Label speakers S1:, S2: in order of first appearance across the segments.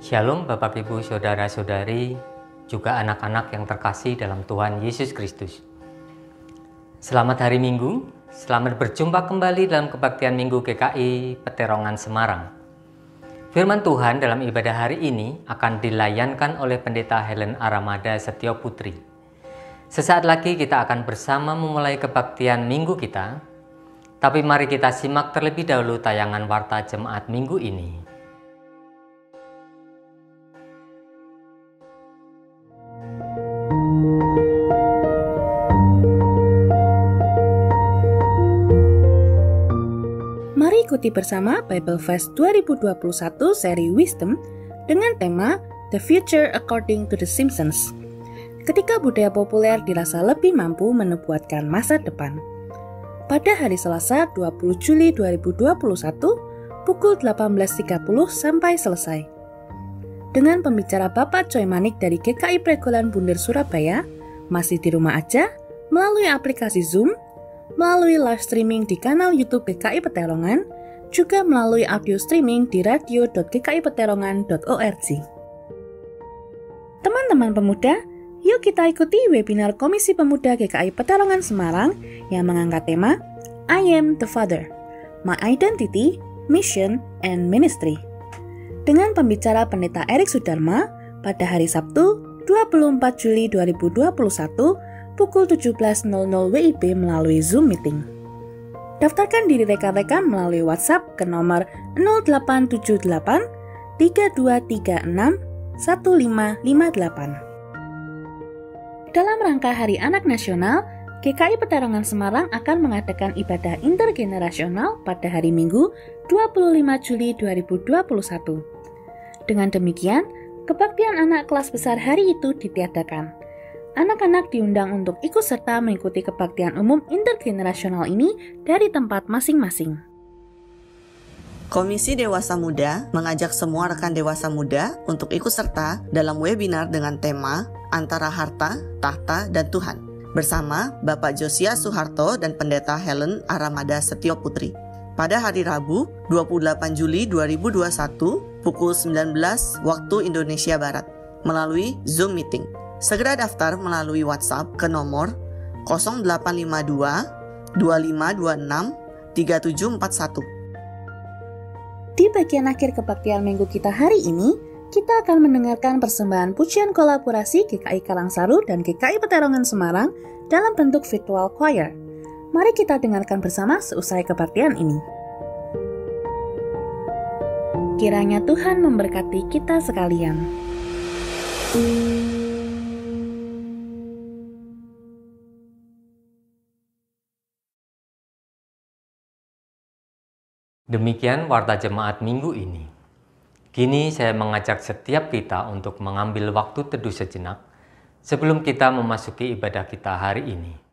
S1: Shalom Bapak Ibu Saudara-saudari, juga anak-anak yang terkasih dalam Tuhan Yesus Kristus. Selamat hari Minggu, selamat berjumpa kembali dalam kebaktian Minggu GKI Peterongan Semarang. Firman Tuhan dalam ibadah hari ini akan dilayankan oleh Pendeta Helen Aramada Setio Putri. Sesaat lagi kita akan bersama memulai kebaktian Minggu kita, tapi mari kita simak terlebih dahulu tayangan Warta Jemaat Minggu ini.
S2: Mari ikuti bersama Bible Fest 2021 seri Wisdom dengan tema The Future According to the Simpsons. Ketika budaya populer dirasa lebih mampu menubuatkan masa depan. Pada hari Selasa 20 Juli 2021 pukul 18.30 sampai selesai. Dengan pembicara Bapak Choi Manik dari GKI Pregolan Bunder Surabaya, masih di rumah aja, melalui aplikasi Zoom, melalui live streaming di kanal YouTube GKI Peterongan, juga melalui audio streaming di radio.gkipeterongan.org. Teman-teman pemuda, yuk kita ikuti webinar Komisi Pemuda GKI Peterongan Semarang yang mengangkat tema I Am the Father, My Identity, Mission, and Ministry. Dengan pembicara Pendeta Erik Sudarma pada hari Sabtu 24 Juli 2021 pukul 17.00 WIB melalui Zoom Meeting. Daftarkan diri rekan-rekan melalui WhatsApp ke nomor 0878 3236 1558. Dalam rangka Hari Anak Nasional, GKI Peterongan Semarang akan mengadakan ibadah intergenerasional pada hari Minggu 25 Juli 2021. Dengan demikian, kebaktian anak kelas besar hari itu ditiadakan. Anak-anak diundang untuk ikut serta mengikuti kebaktian umum intergenerasional ini dari tempat masing-masing.
S3: Komisi Dewasa Muda mengajak semua rekan dewasa muda untuk ikut serta dalam webinar dengan tema Antara Harta, Tahta, dan Tuhan bersama Bapak Josia Suharto dan Pendeta Helen Aramada Setio Putri pada hari Rabu 28 Juli 2021 pukul 19 waktu Indonesia Barat melalui Zoom Meeting. Segera daftar melalui WhatsApp ke nomor 0852 2526 3741.
S2: Di bagian akhir kebaktian minggu kita hari ini, kita akan mendengarkan persembahan pujian kolaborasi GKI Karangsaru dan GKI Peterongan Semarang dalam bentuk virtual choir. Mari kita dengarkan bersama seusai kebaktian ini. Kiranya Tuhan memberkati kita sekalian.
S1: Demikian Warta Jemaat Minggu ini. Kini saya mengajak setiap kita untuk mengambil waktu teduh sejenak sebelum kita memasuki ibadah kita hari ini.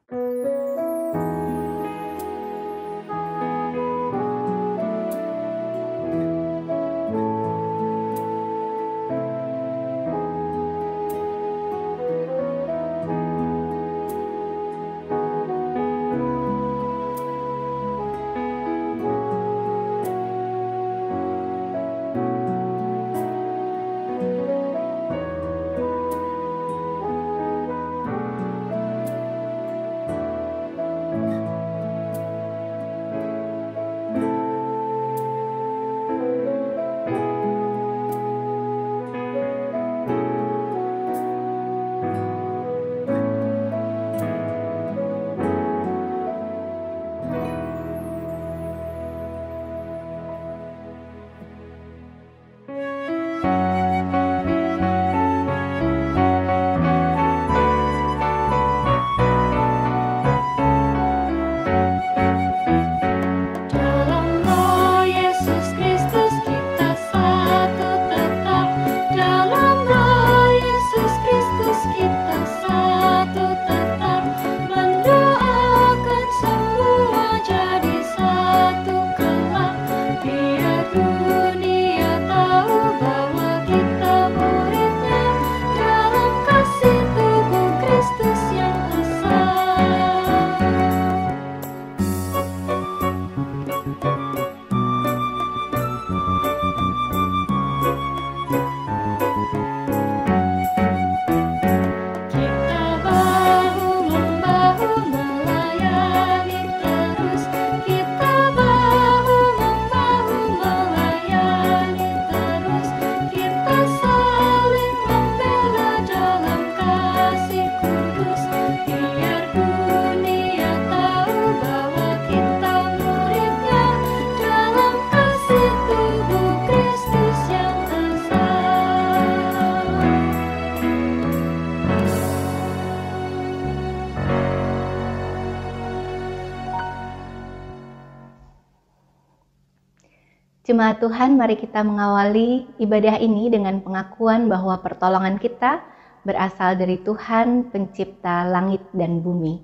S4: Jemaat Tuhan, mari kita mengawali ibadah ini dengan pengakuan bahwa pertolongan kita berasal dari Tuhan, pencipta langit dan bumi.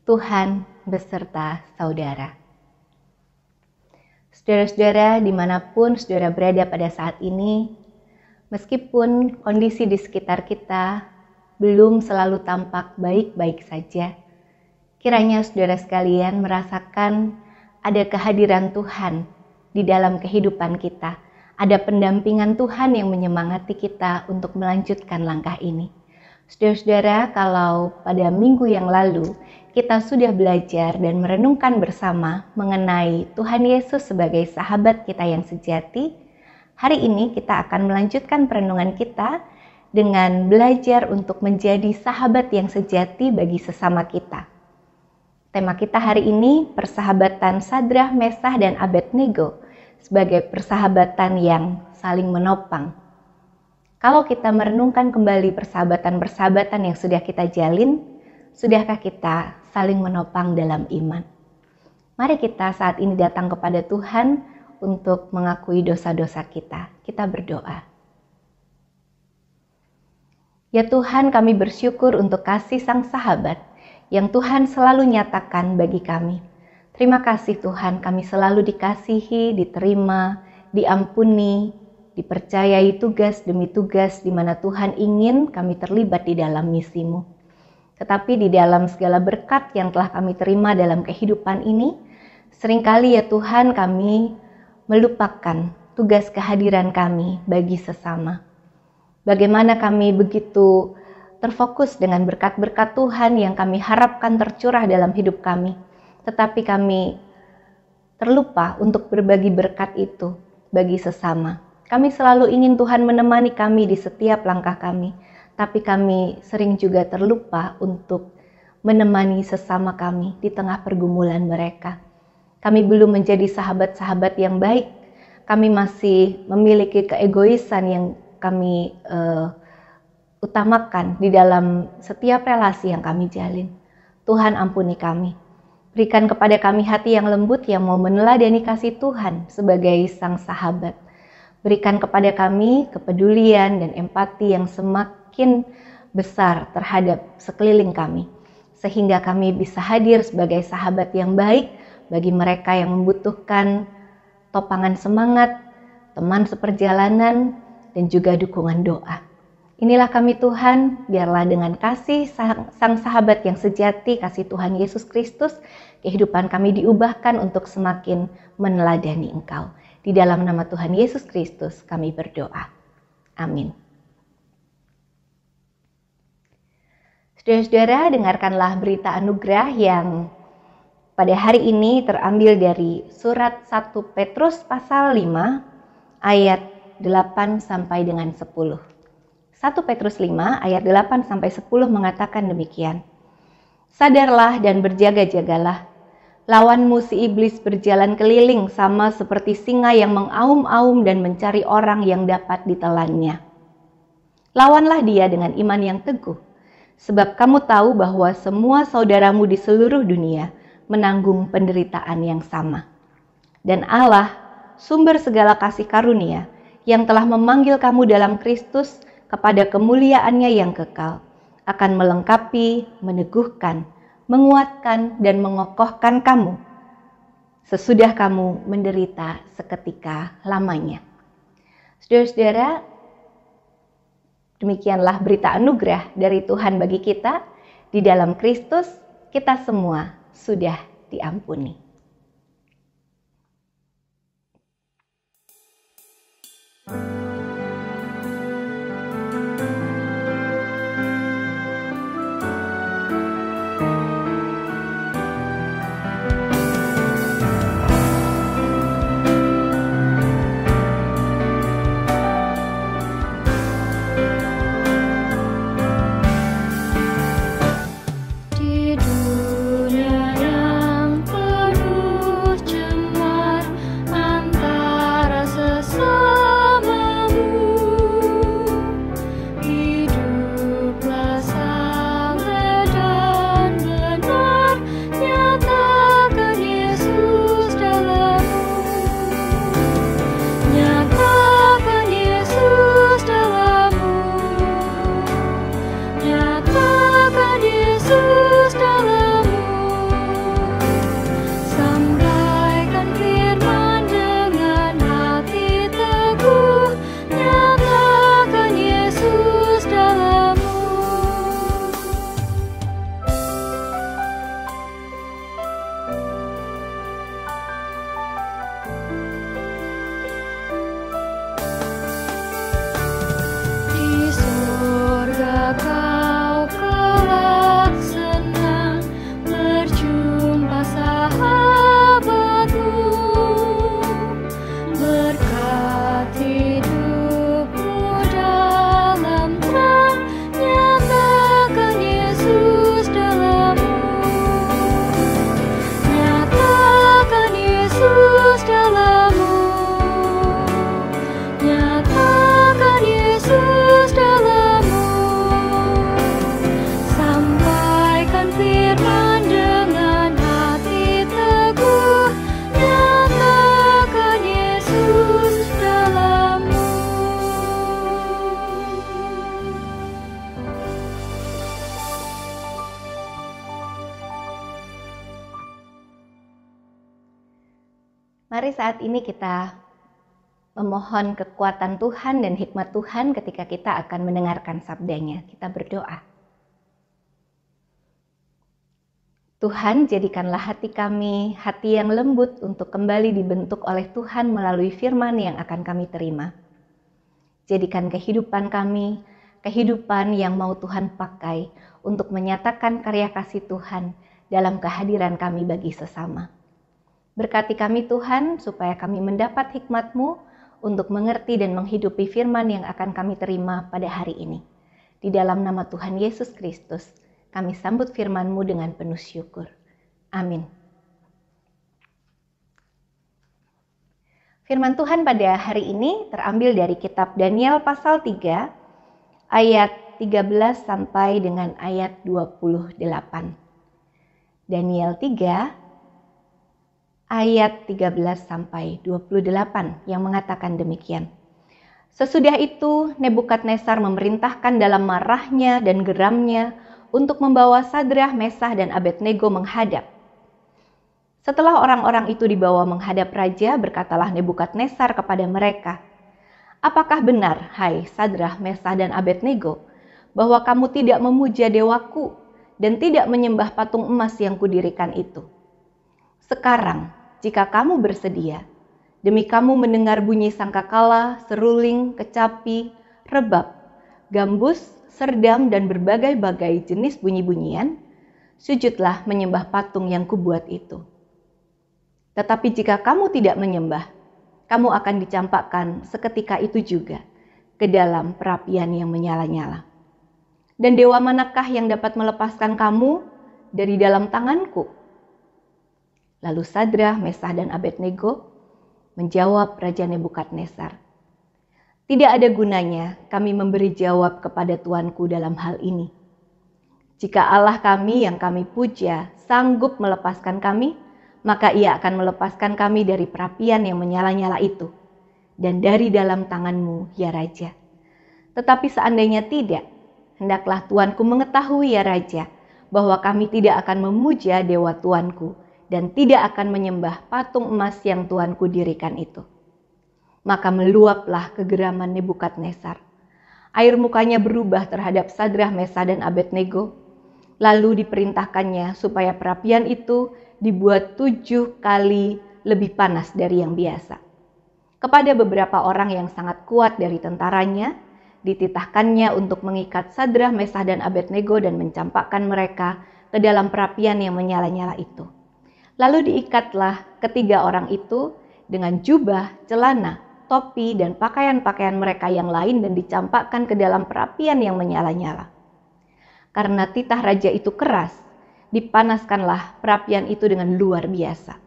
S4: Tuhan beserta saudara. Saudara-saudara, dimanapun saudara berada pada saat ini, meskipun kondisi di sekitar kita belum selalu tampak baik-baik saja, kiranya saudara sekalian merasakan ada kehadiran Tuhan di dalam kehidupan kita. Ada pendampingan Tuhan yang menyemangati kita untuk melanjutkan langkah ini. Saudara-saudara, kalau pada minggu yang lalu kita sudah belajar dan merenungkan bersama mengenai Tuhan Yesus sebagai sahabat kita yang sejati, hari ini kita akan melanjutkan perenungan kita dengan belajar untuk menjadi sahabat yang sejati bagi sesama kita. Tema kita hari ini, persahabatan Sadrah, Mesah, dan Abednego sebagai persahabatan yang saling menopang. Kalau kita merenungkan kembali persahabatan-persahabatan yang sudah kita jalin, sudahkah kita saling menopang dalam iman? Mari kita saat ini datang kepada Tuhan untuk mengakui dosa-dosa kita. Kita berdoa. Ya Tuhan, kami bersyukur untuk kasih Sang Sahabat yang Tuhan selalu nyatakan bagi kami. Terima kasih Tuhan, kami selalu dikasihi, diterima, diampuni, dipercayai tugas demi tugas di mana Tuhan ingin kami terlibat di dalam misimu. Tetapi di dalam segala berkat yang telah kami terima dalam kehidupan ini, seringkali ya Tuhan kami melupakan tugas kehadiran kami bagi sesama. Bagaimana kami begitu terfokus dengan berkat-berkat Tuhan yang kami harapkan tercurah dalam hidup kami. Tetapi kami terlupa untuk berbagi berkat itu bagi sesama. Kami selalu ingin Tuhan menemani kami di setiap langkah kami, tapi kami sering juga terlupa untuk menemani sesama kami di tengah pergumulan mereka. Kami belum menjadi sahabat-sahabat yang baik. Kami masih memiliki keegoisan yang kami utamakan di dalam setiap relasi yang kami jalin. Tuhan ampuni kami. Berikan kepada kami hati yang lembut yang mau meneladani kasih Tuhan sebagai Sang Sahabat. Berikan kepada kami kepedulian dan empati yang semakin besar terhadap sekeliling kami. Sehingga kami bisa hadir sebagai sahabat yang baik bagi mereka yang membutuhkan topangan semangat, teman seperjalanan, dan juga dukungan doa. Inilah kami Tuhan, biarlah dengan kasih Sang Sahabat yang sejati, kasih Tuhan Yesus Kristus, kehidupan kami diubahkan untuk semakin meneladani Engkau. Di dalam nama Tuhan Yesus Kristus kami berdoa. Amin. Saudara-saudara, dengarkanlah berita anugerah yang pada hari ini terambil dari surat 1 Petrus pasal 5 ayat 8 sampai dengan 10. 1 Petrus 5 ayat 8 sampai 10 mengatakan demikian. Sadarlah dan berjaga-jagalah. Lawanmu si iblis berjalan keliling sama seperti singa yang mengaum-aum dan mencari orang yang dapat ditelannya. Lawanlah dia dengan iman yang teguh, sebab kamu tahu bahwa semua saudaramu di seluruh dunia menanggung penderitaan yang sama. Dan Allah, sumber segala kasih karunia, yang telah memanggil kamu dalam Kristus kepada kemuliaannya yang kekal, akan melengkapi, meneguhkan, menguatkan, dan mengokohkan kamu sesudah kamu menderita seketika lamanya. Saudara-saudara, demikianlah berita anugerah dari Tuhan bagi kita. Di dalam Kristus, kita semua sudah diampuni.
S5: Di dunia yang penuh
S4: Mari saat ini kita memohon kekuatan Tuhan dan hikmat Tuhan ketika kita akan mendengarkan sabdanya. Kita berdoa. Tuhan, jadikanlah hati kami hati yang lembut untuk kembali dibentuk oleh Tuhan melalui firman yang akan kami terima. Jadikan kehidupan kami, kehidupan yang mau Tuhan pakai untuk menyatakan karya kasih Tuhan dalam kehadiran kami bagi sesama. Berkati kami Tuhan, supaya kami mendapat hikmat-Mu untuk mengerti dan menghidupi firman yang akan kami terima pada hari ini. Di dalam nama Tuhan Yesus Kristus, kami sambut firman-Mu dengan penuh syukur. Amin. Firman Tuhan pada hari ini terambil dari kitab Daniel pasal 3, ayat 13 sampai dengan ayat 28. Daniel 3, ayat 13 sampai 28 yang mengatakan demikian. Sesudah itu Nebukadnezar memerintahkan dalam marahnya dan geramnya untuk membawa Sadrah, Mesah dan Abednego menghadap. Setelah orang-orang itu dibawa menghadap raja, berkatalah Nebukadnezar kepada mereka, "Apakah benar, hai Sadrah, Mesah dan Abednego, bahwa kamu tidak memuja dewaku dan tidak menyembah patung emas yang kudirikan itu? Sekarang, jika kamu bersedia, demi kamu mendengar bunyi sangkakala, seruling, kecapi, rebab, gambus, serdam, dan berbagai-bagai jenis bunyi-bunyian, sujudlah menyembah patung yang kubuat itu. Tetapi jika kamu tidak menyembah, kamu akan dicampakkan seketika itu juga ke dalam perapian yang menyala-nyala. Dan dewa manakah yang dapat melepaskan kamu dari dalam tanganku?" Lalu Sadrah, Mesah dan Abednego menjawab Raja Nebukadnezar, "Tidak ada gunanya kami memberi jawab kepada tuanku dalam hal ini. Jika Allah kami yang kami puja sanggup melepaskan kami, maka Ia akan melepaskan kami dari perapian yang menyala-nyala itu dan dari dalam tanganmu, ya Raja. Tetapi seandainya tidak, hendaklah tuanku mengetahui, ya Raja, bahwa kami tidak akan memuja dewa tuanku dan tidak akan menyembah patung emas yang tuanku dirikan itu." Maka meluaplah kegeraman Nebukadnezar. Air mukanya berubah terhadap Sadrah, Mesah dan Abednego. Lalu diperintahkannya supaya perapian itu dibuat 7 kali lebih panas dari yang biasa. Kepada beberapa orang yang sangat kuat dari tentaranya, dititahkannya untuk mengikat Sadrah, Mesah dan Abednego dan mencampakkan mereka ke dalam perapian yang menyala-nyala itu. Lalu diikatlah ketiga orang itu dengan jubah, celana, topi, dan pakaian-pakaian mereka yang lain dan dicampakkan ke dalam perapian yang menyala-nyala. Karena titah raja itu keras, dipanaskanlah perapian itu dengan luar biasa,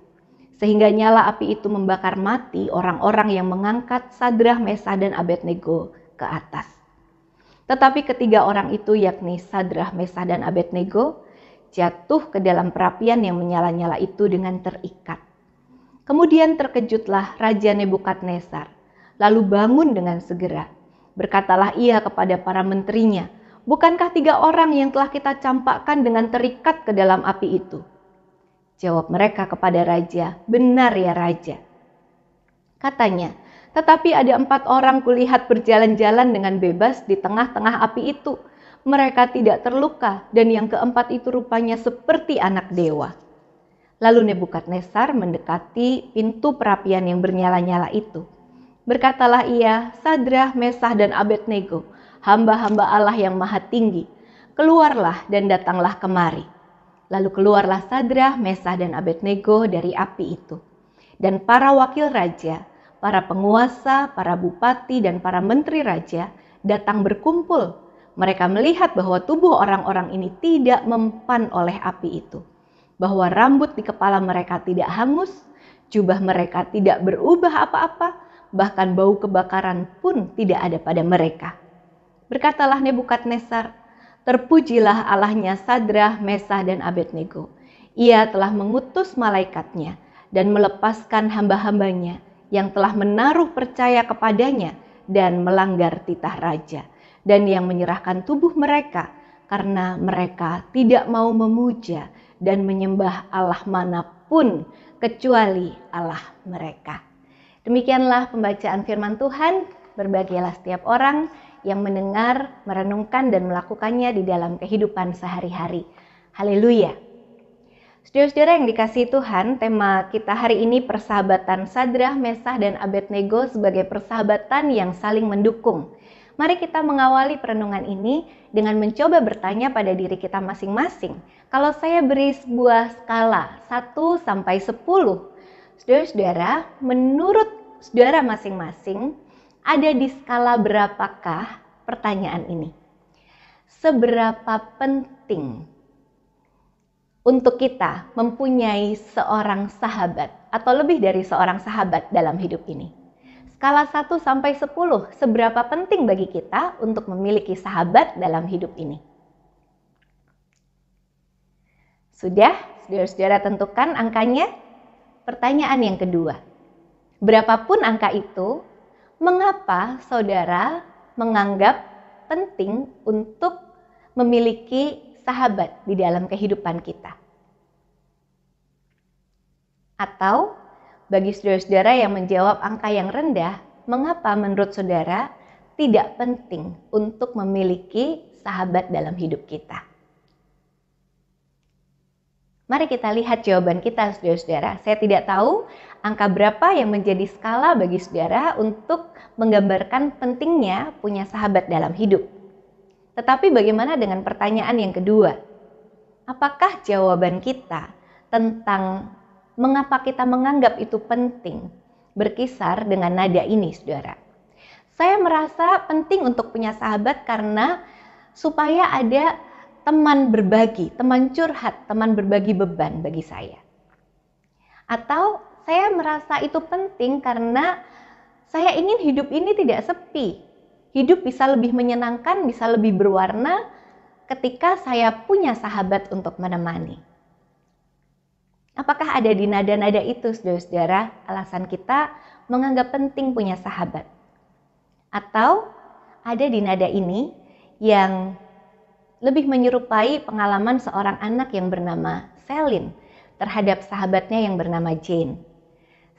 S4: sehingga nyala api itu membakar mati orang-orang yang mengangkat Sadrah, Mesah dan Abednego ke atas. Tetapi ketiga orang itu, yakni Sadrah, Mesah dan Abednego, jatuh ke dalam perapian yang menyala-nyala itu dengan terikat. Kemudian terkejutlah Raja Nebukadnezar, lalu bangun dengan segera. Berkatalah ia kepada para menterinya, "Bukankah 3 orang yang telah kita campakkan dengan terikat ke dalam api itu?" Jawab mereka kepada raja, "Benar ya Raja." Katanya, "Tetapi ada 4 orang kulihat berjalan-jalan dengan bebas di tengah-tengah api itu. Mereka tidak terluka, dan yang keempat itu rupanya seperti anak dewa." Lalu Nebukadnezar mendekati pintu perapian yang bernyala-nyala itu. Berkatalah ia, "Sadrah, Mesah dan Abednego, hamba-hamba Allah yang maha tinggi, keluarlah dan datanglah kemari." Lalu keluarlah Sadrah, Mesah dan Abednego dari api itu. Dan para wakil raja, para penguasa, para bupati dan para menteri raja datang berkumpul. Mereka melihat bahwa tubuh orang-orang ini tidak mempan oleh api itu, bahwa rambut di kepala mereka tidak hangus, jubah mereka tidak berubah apa-apa, bahkan bau kebakaran pun tidak ada pada mereka. Berkatalah Nebukadnezar, "Terpujilah Allahnya Sadrah, Mesah dan Abednego. Ia telah mengutus malaikatnya dan melepaskan hamba-hambanya yang telah menaruh percaya kepadanya dan melanggar titah raja, dan yang menyerahkan tubuh mereka karena mereka tidak mau memuja dan menyembah Allah apapun kecuali Allah mereka. Demikianlah pembacaan firman Tuhan. Berbahagialah setiap orang yang mendengar, merenungkan, dan melakukannya di dalam kehidupan sehari-hari. Haleluya. Saudara-saudara yang dikasihi Tuhan, tema kita hari ini persahabatan Sadrah, Mesah, dan Abednego sebagai persahabatan yang saling mendukung. Mari kita mengawali perenungan ini dengan mencoba bertanya pada diri kita masing-masing. Kalau saya beri sebuah skala 1 sampai 10, saudara-saudara, menurut saudara masing-masing, ada di skala berapakah pertanyaan ini? Seberapa penting untuk kita mempunyai seorang sahabat atau lebih dari seorang sahabat dalam hidup ini? Skala 1 sampai 10, seberapa penting bagi kita untuk memiliki sahabat dalam hidup ini? Sudah, saudara-saudara tentukan angkanya? Pertanyaan yang kedua, berapapun angka itu, mengapa saudara menganggap penting untuk memiliki sahabat di dalam kehidupan kita? Atau bagi saudara-saudara yang menjawab angka yang rendah, mengapa menurut saudara tidak penting untuk memiliki sahabat dalam hidup kita? Mari kita lihat jawaban kita, saudara-saudara. Saya tidak tahu angka berapa yang menjadi skala bagi saudara untuk menggambarkan pentingnya punya sahabat dalam hidup. Tetapi bagaimana dengan pertanyaan yang kedua? Apakah jawaban kita tentang mengapa kita menganggap itu penting berkisar dengan nada ini, saudara? Saya merasa penting untuk punya sahabat karena supaya ada teman berbagi, teman curhat, teman berbagi beban bagi saya. Atau saya merasa itu penting karena saya ingin hidup ini tidak sepi. Hidup bisa lebih menyenangkan, bisa lebih berwarna ketika saya punya sahabat untuk menemani. Apakah ada di nada-nada itu, saudara-saudara, alasan kita menganggap penting punya sahabat? Atau ada di nada ini yang lebih menyerupai pengalaman seorang anak yang bernama Celine terhadap sahabatnya yang bernama Jane.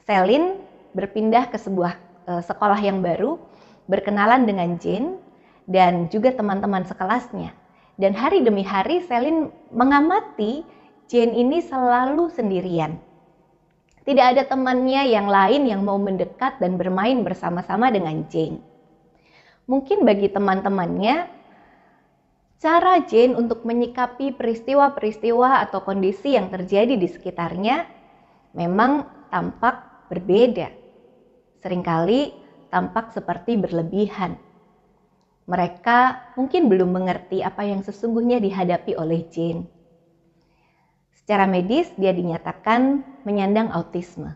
S4: Celine berpindah ke sebuah sekolah yang baru, berkenalan dengan Jane dan juga teman-teman sekelasnya. Dan hari demi hari Celine mengamati Jane ini selalu sendirian. Tidak ada temannya yang lain yang mau mendekat dan bermain bersama-sama dengan Jane. Mungkin bagi teman-temannya, cara Jane untuk menyikapi peristiwa-peristiwa atau kondisi yang terjadi di sekitarnya memang tampak berbeda. Seringkali tampak seperti berlebihan. Mereka mungkin belum mengerti apa yang sesungguhnya dihadapi oleh Jane. Secara medis dia dinyatakan menyandang autisme.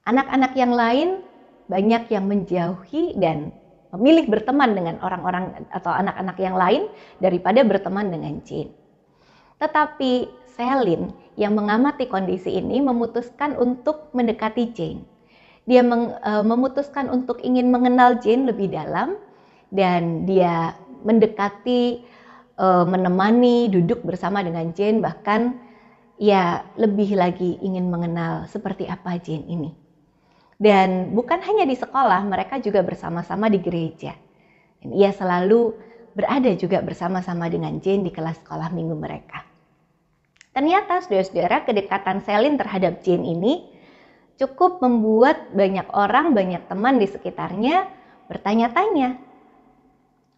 S4: Anak-anak yang lain banyak yang menjauhi dan memilih berteman dengan orang-orang atau anak-anak yang lain daripada berteman dengan Jane. Tetapi Celine yang mengamati kondisi ini memutuskan untuk mendekati Jane. Dia memutuskan untuk ingin mengenal Jane lebih dalam dan dia mendekati, menemani, duduk bersama dengan Jane, bahkan ya lebih lagi ingin mengenal seperti apa Jane ini. Dan bukan hanya di sekolah, mereka juga bersama-sama di gereja. Dan ia selalu berada juga bersama-sama dengan Jane di kelas sekolah minggu mereka. Ternyata saudara-saudara, kedekatan Celine terhadap Jane ini cukup membuat banyak orang, banyak teman di sekitarnya bertanya-tanya.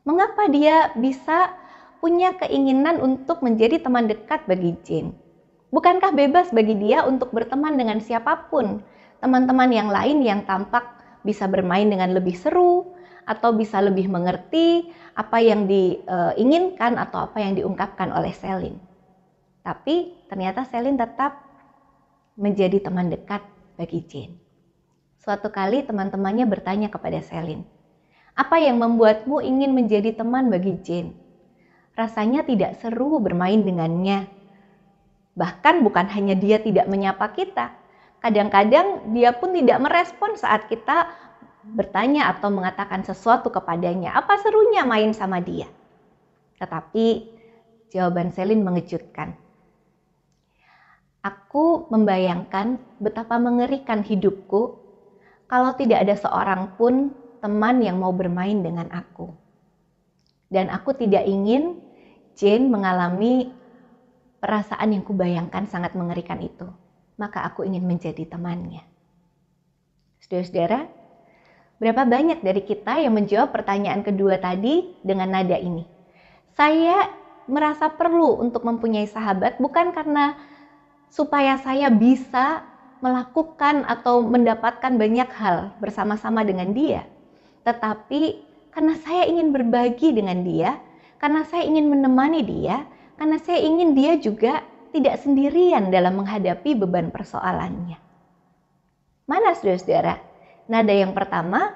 S4: Mengapa dia bisa punya keinginan untuk menjadi teman dekat bagi Jane? Bukankah bebas bagi dia untuk berteman dengan siapapun? Teman-teman yang lain yang tampak bisa bermain dengan lebih seru atau bisa lebih mengerti apa yang diinginkan atau apa yang diungkapkan oleh Celine. Tapi ternyata Celine tetap menjadi teman dekat bagi Jane. Suatu kali teman-temannya bertanya kepada Celine, "Apa yang membuatmu ingin menjadi teman bagi Jane? Rasanya tidak seru bermain dengannya. Bahkan bukan hanya dia tidak menyapa kita, kadang-kadang dia pun tidak merespon saat kita bertanya atau mengatakan sesuatu kepadanya. Apa serunya main sama dia?" Tetapi jawaban Celine mengejutkan. Aku membayangkan betapa mengerikan hidupku kalau tidak ada seorang pun teman yang mau bermain dengan aku. Dan aku tidak ingin Jane mengalami perasaan yang kubayangkan sangat mengerikan itu. Maka aku ingin menjadi temannya. Saudara-saudara, berapa banyak dari kita yang menjawab pertanyaan kedua tadi dengan nada ini? Saya merasa perlu untuk mempunyai sahabat bukan karena supaya saya bisa melakukan atau mendapatkan banyak hal bersama-sama dengan dia. Tetapi karena saya ingin berbagi dengan dia, karena saya ingin menemani dia, karena saya ingin dia juga tidak sendirian dalam menghadapi beban persoalannya. Mana saudara-saudara? Nada yang pertama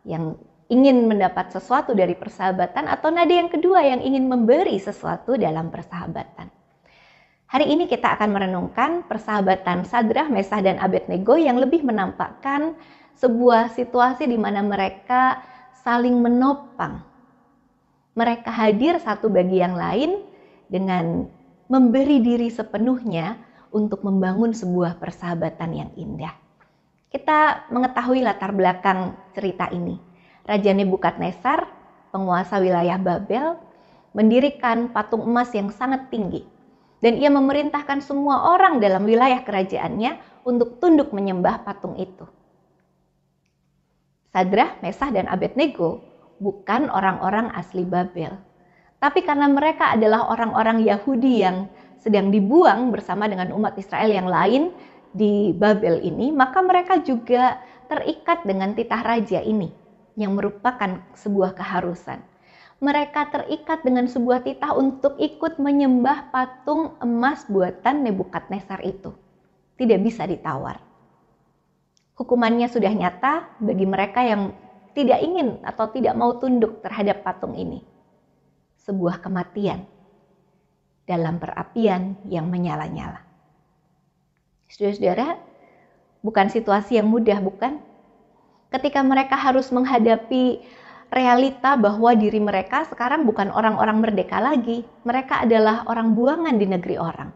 S4: yang ingin mendapat sesuatu dari persahabatan atau nada yang kedua yang ingin memberi sesuatu dalam persahabatan. Hari ini kita akan merenungkan persahabatan Sadrah, Mesah, dan Abednego yang lebih menampakkan sebuah situasi di mana mereka saling menopang. Mereka hadir satu bagi yang lain dengan memberi diri sepenuhnya untuk membangun sebuah persahabatan yang indah. Kita mengetahui latar belakang cerita ini. Raja Nebukadnezar, penguasa wilayah Babel, mendirikan patung emas yang sangat tinggi. Dan ia memerintahkan semua orang dalam wilayah kerajaannya untuk tunduk menyembah patung itu. Sadrah, Mesah, dan Abednego bukan orang-orang asli Babel. Tapi karena mereka adalah orang-orang Yahudi yang sedang dibuang bersama dengan umat Israel yang lain di Babel ini, maka mereka juga terikat dengan titah raja ini yang merupakan sebuah keharusan. Mereka terikat dengan sebuah titah untuk ikut menyembah patung emas buatan Nebukadnezar itu. Tidak bisa ditawar. Hukumannya sudah nyata bagi mereka yang tidak ingin atau tidak mau tunduk terhadap patung ini. Sebuah kematian dalam perapian yang menyala-nyala. Saudara-saudara, bukan situasi yang mudah, bukan? Ketika mereka harus menghadapi realita bahwa diri mereka sekarang bukan orang-orang merdeka lagi. Mereka adalah orang buangan di negeri orang.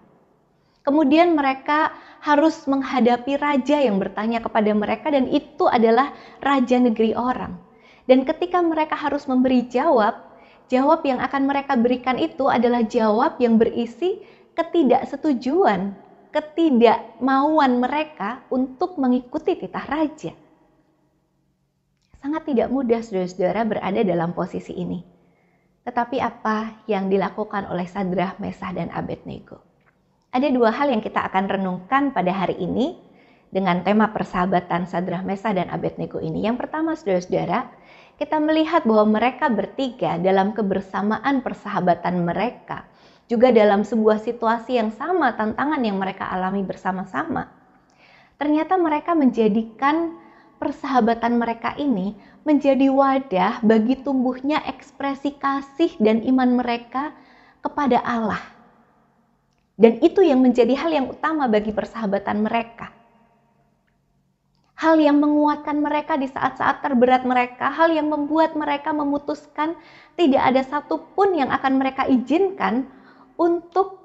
S4: Kemudian mereka harus menghadapi raja yang bertanya kepada mereka dan itu adalah raja negeri orang. Dan ketika mereka harus memberi jawab yang akan mereka berikan itu adalah jawab yang berisi ketidaksetujuan, ketidakmauan mereka untuk mengikuti titah raja. Sangat tidak mudah saudara-saudara berada dalam posisi ini. Tetapi apa yang dilakukan oleh Sadrah, Mesah, dan Abednego? Ada dua hal yang kita akan renungkan pada hari ini dengan tema persahabatan Sadrah, Mesah, dan Abednego ini. Yang pertama saudara-saudara, kita melihat bahwa mereka bertiga dalam kebersamaan persahabatan mereka, juga dalam sebuah situasi yang sama, tantangan yang mereka alami bersama-sama. Ternyata mereka menjadikan persahabatan mereka ini menjadi wadah bagi tumbuhnya ekspresi kasih dan iman mereka kepada Allah. Dan itu yang menjadi hal yang utama bagi persahabatan mereka. Hal yang menguatkan mereka di saat-saat terberat mereka, hal yang membuat mereka memutuskan tidak ada satupun yang akan mereka izinkan untuk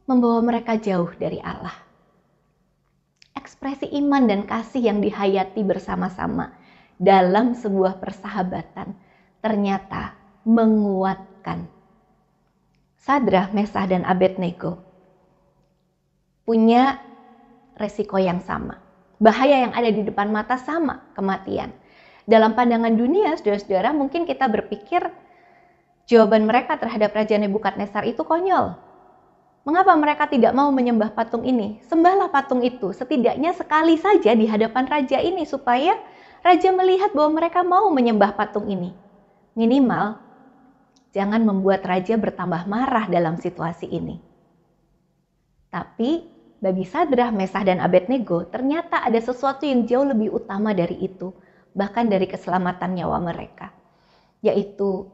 S4: membawa mereka jauh dari Allah. Ekspresi iman dan kasih yang dihayati bersama-sama dalam sebuah persahabatan ternyata menguatkan. Sadrah, Mesah, dan Abednego punya resiko yang sama. Bahaya yang ada di depan mata sama, kematian. Dalam pandangan dunia, saudara-saudara, mungkin kita berpikir jawaban mereka terhadap Raja Nebukadnezar itu konyol. Mengapa mereka tidak mau menyembah patung ini? Sembahlah patung itu, setidaknya sekali saja di hadapan raja ini supaya raja melihat bahwa mereka mau menyembah patung ini. Minimal, jangan membuat raja bertambah marah dalam situasi ini. Tapi bagi Sadrah, Mesah, dan Abednego, ternyata ada sesuatu yang jauh lebih utama dari itu, bahkan dari keselamatan nyawa mereka, yaitu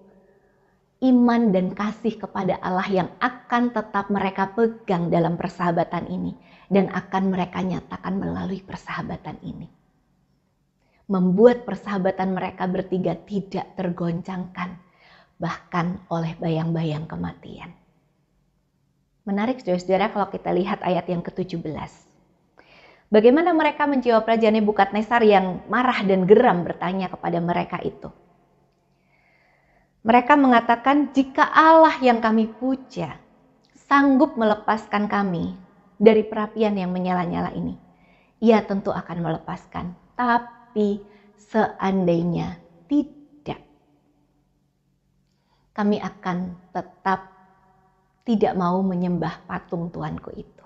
S4: iman dan kasih kepada Allah yang akan tetap mereka pegang dalam persahabatan ini dan akan mereka nyatakan melalui persahabatan ini. Membuat persahabatan mereka bertiga tidak tergoncangkan bahkan oleh bayang-bayang kematian. Menarik saudara-saudara kalau kita lihat ayat yang ke-17. Bagaimana mereka menjawab Raja Nebukadnezar yang marah dan geram bertanya kepada mereka itu. Mereka mengatakan, jika Allah yang kami puja sanggup melepaskan kami dari perapian yang menyala-nyala ini, Ia tentu akan melepaskan. Tapi seandainya tidak, kami akan tetap tidak mau menyembah patung Tuhanku itu.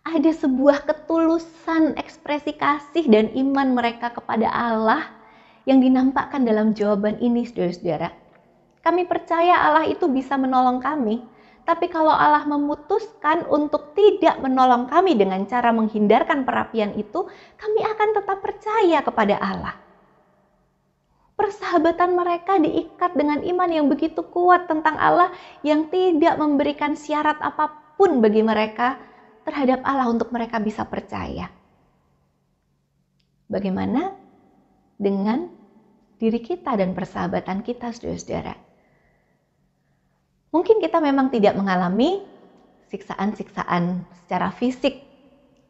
S4: Ada sebuah ketulusan ekspresi kasih dan iman mereka kepada Allah yang dinampakkan dalam jawaban ini, saudara-saudara. Kami percaya Allah itu bisa menolong kami, tapi kalau Allah memutuskan untuk tidak menolong kami dengan cara menghindarkan perapian itu, kami akan tetap percaya kepada Allah. Persahabatan mereka diikat dengan iman yang begitu kuat tentang Allah yang tidak memberikan syarat apapun bagi mereka terhadap Allah untuk mereka bisa percaya. Bagaimana dengan diri kita dan persahabatan kita, saudara-saudara? Mungkin kita memang tidak mengalami siksaan-siksaan secara fisik,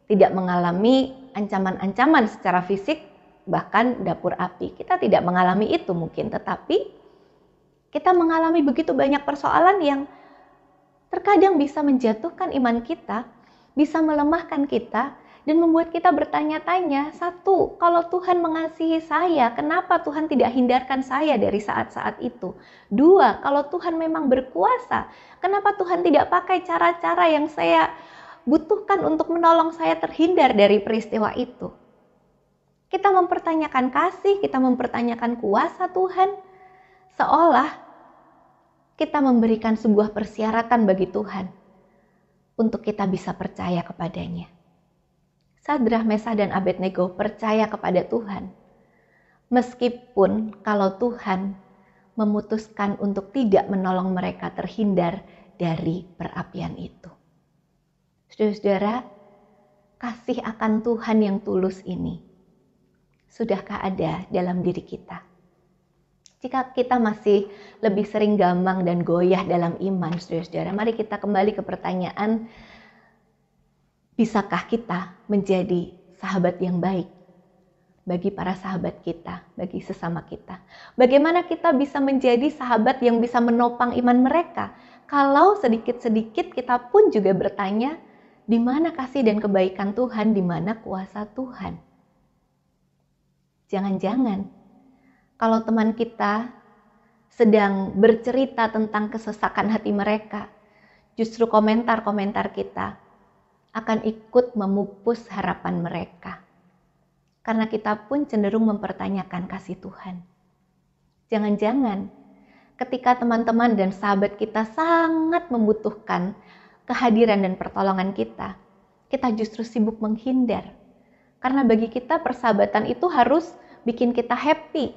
S4: tidak mengalami ancaman-ancaman secara fisik, bahkan dapur api. Kita tidak mengalami itu mungkin, tetapi kita mengalami begitu banyak persoalan yang terkadang bisa menjatuhkan iman kita, bisa melemahkan kita, dan membuat kita bertanya-tanya. Satu, kalau Tuhan mengasihi saya, kenapa Tuhan tidak hindarkan saya dari saat-saat itu? Dua, kalau Tuhan memang berkuasa, kenapa Tuhan tidak pakai cara-cara yang saya butuhkan untuk menolong saya terhindar dari peristiwa itu? Kita mempertanyakan kasih, kita mempertanyakan kuasa Tuhan, seolah kita memberikan sebuah persyaratan bagi Tuhan untuk kita bisa percaya kepadanya. Sadrah, Mesah, dan Abednego percaya kepada Tuhan. Meskipun kalau Tuhan memutuskan untuk tidak menolong mereka terhindar dari perapian itu. Saudara-saudara, kasih akan Tuhan yang tulus ini sudahkah ada dalam diri kita? Jika kita masih lebih sering gamang dan goyah dalam iman, saudara-saudara, mari kita kembali ke pertanyaan, bisakah kita menjadi sahabat yang baik bagi para sahabat kita, bagi sesama kita? Bagaimana kita bisa menjadi sahabat yang bisa menopang iman mereka? Kalau sedikit-sedikit kita pun juga bertanya, di mana kasih dan kebaikan Tuhan, di mana kuasa Tuhan? Jangan-jangan kalau teman kita sedang bercerita tentang kesesakan hati mereka, justru komentar-komentar kita akan ikut memupus harapan mereka. Karena kita pun cenderung mempertanyakan kasih Tuhan. Jangan-jangan ketika teman-teman dan sahabat kita sangat membutuhkan kehadiran dan pertolongan kita, kita justru sibuk menghindar. Karena bagi kita persahabatan itu harus bikin kita happy,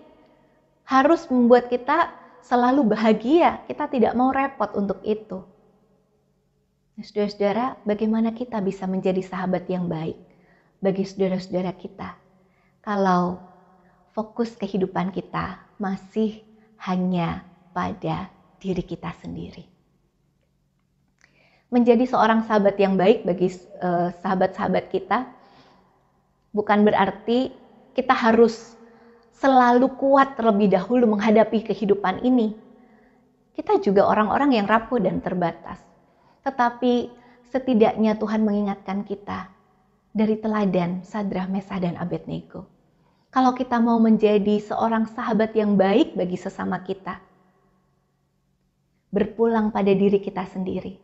S4: harus membuat kita selalu bahagia. Kita tidak mau repot untuk itu. Saudara-saudara, bagaimana kita bisa menjadi sahabat yang baik bagi saudara-saudara kita kalau fokus kehidupan kita masih hanya pada diri kita sendiri? Menjadi seorang sahabat yang baik bagi sahabat-sahabat kita bukan berarti kita harus selalu kuat terlebih dahulu menghadapi kehidupan ini. Kita juga orang-orang yang rapuh dan terbatas. Tetapi setidaknya Tuhan mengingatkan kita dari teladan Sadrah, Mesah, dan Abednego. Kalau kita mau menjadi seorang sahabat yang baik bagi sesama kita, berpulang pada diri kita sendiri.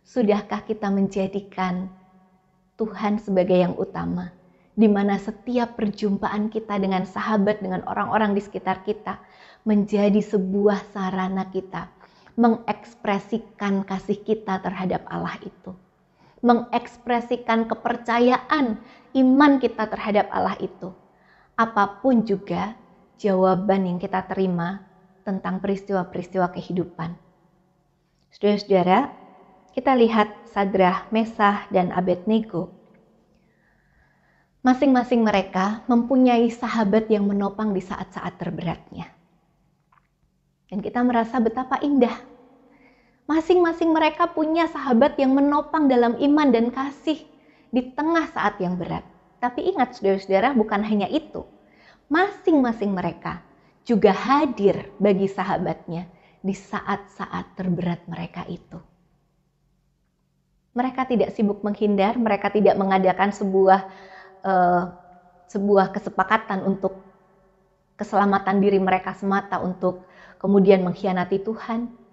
S4: Sudahkah kita menjadikan Tuhan sebagai yang utama? Di mana setiap perjumpaan kita dengan sahabat, dengan orang-orang di sekitar kita, menjadi sebuah sarana kita mengekspresikan kasih kita terhadap Allah itu. Mengekspresikan kepercayaan, iman kita terhadap Allah itu. Apapun juga jawaban yang kita terima tentang peristiwa-peristiwa kehidupan. Saudara-saudara, kita lihat Sadrah, Mesah, dan Abednego. Masing-masing mereka mempunyai sahabat yang menopang di saat-saat terberatnya. Dan kita merasa betapa indah. Masing-masing mereka punya sahabat yang menopang dalam iman dan kasih di tengah saat yang berat. Tapi ingat saudara-saudara, bukan hanya itu. Masing-masing mereka juga hadir bagi sahabatnya di saat-saat terberat mereka itu. Mereka tidak sibuk menghindar, mereka tidak mengadakan sebuah kesepakatan untuk keselamatan diri mereka semata untuk kemudian mengkhianati Tuhan.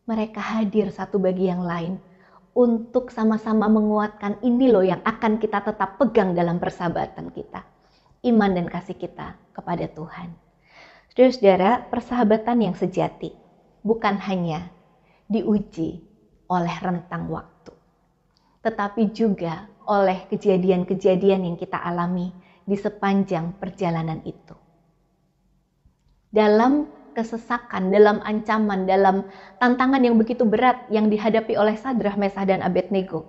S4: Mereka hadir satu bagi yang lain untuk sama-sama menguatkan ini loh yang akan kita tetap pegang dalam persahabatan kita. Iman dan kasih kita kepada Tuhan. Saudara-saudara, persahabatan yang sejati bukan hanya diuji oleh rentang waktu, tetapi juga oleh kejadian-kejadian yang kita alami di sepanjang perjalanan itu. Dalam kesesakan, dalam ancaman, dalam tantangan yang begitu berat yang dihadapi oleh Sadrah, Mesah, dan Abednego,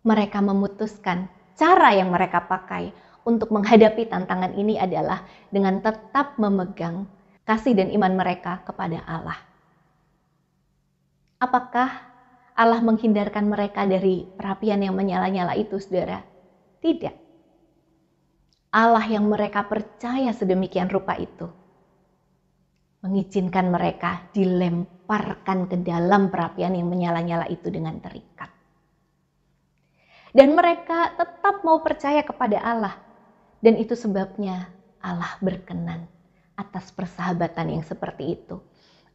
S4: mereka memutuskan cara yang mereka pakai untuk menghadapi tantangan ini adalah dengan tetap memegang kasih dan iman mereka kepada Allah. Apakah Allah menghindarkan mereka dari perapian yang menyala-nyala itu, saudara? Tidak. Allah yang mereka percaya sedemikian rupa itu mengizinkan mereka dilemparkan ke dalam perapian yang menyala-nyala itu dengan terikat. Dan mereka tetap mau percaya kepada Allah. Dan itu sebabnya Allah berkenan atas persahabatan yang seperti itu.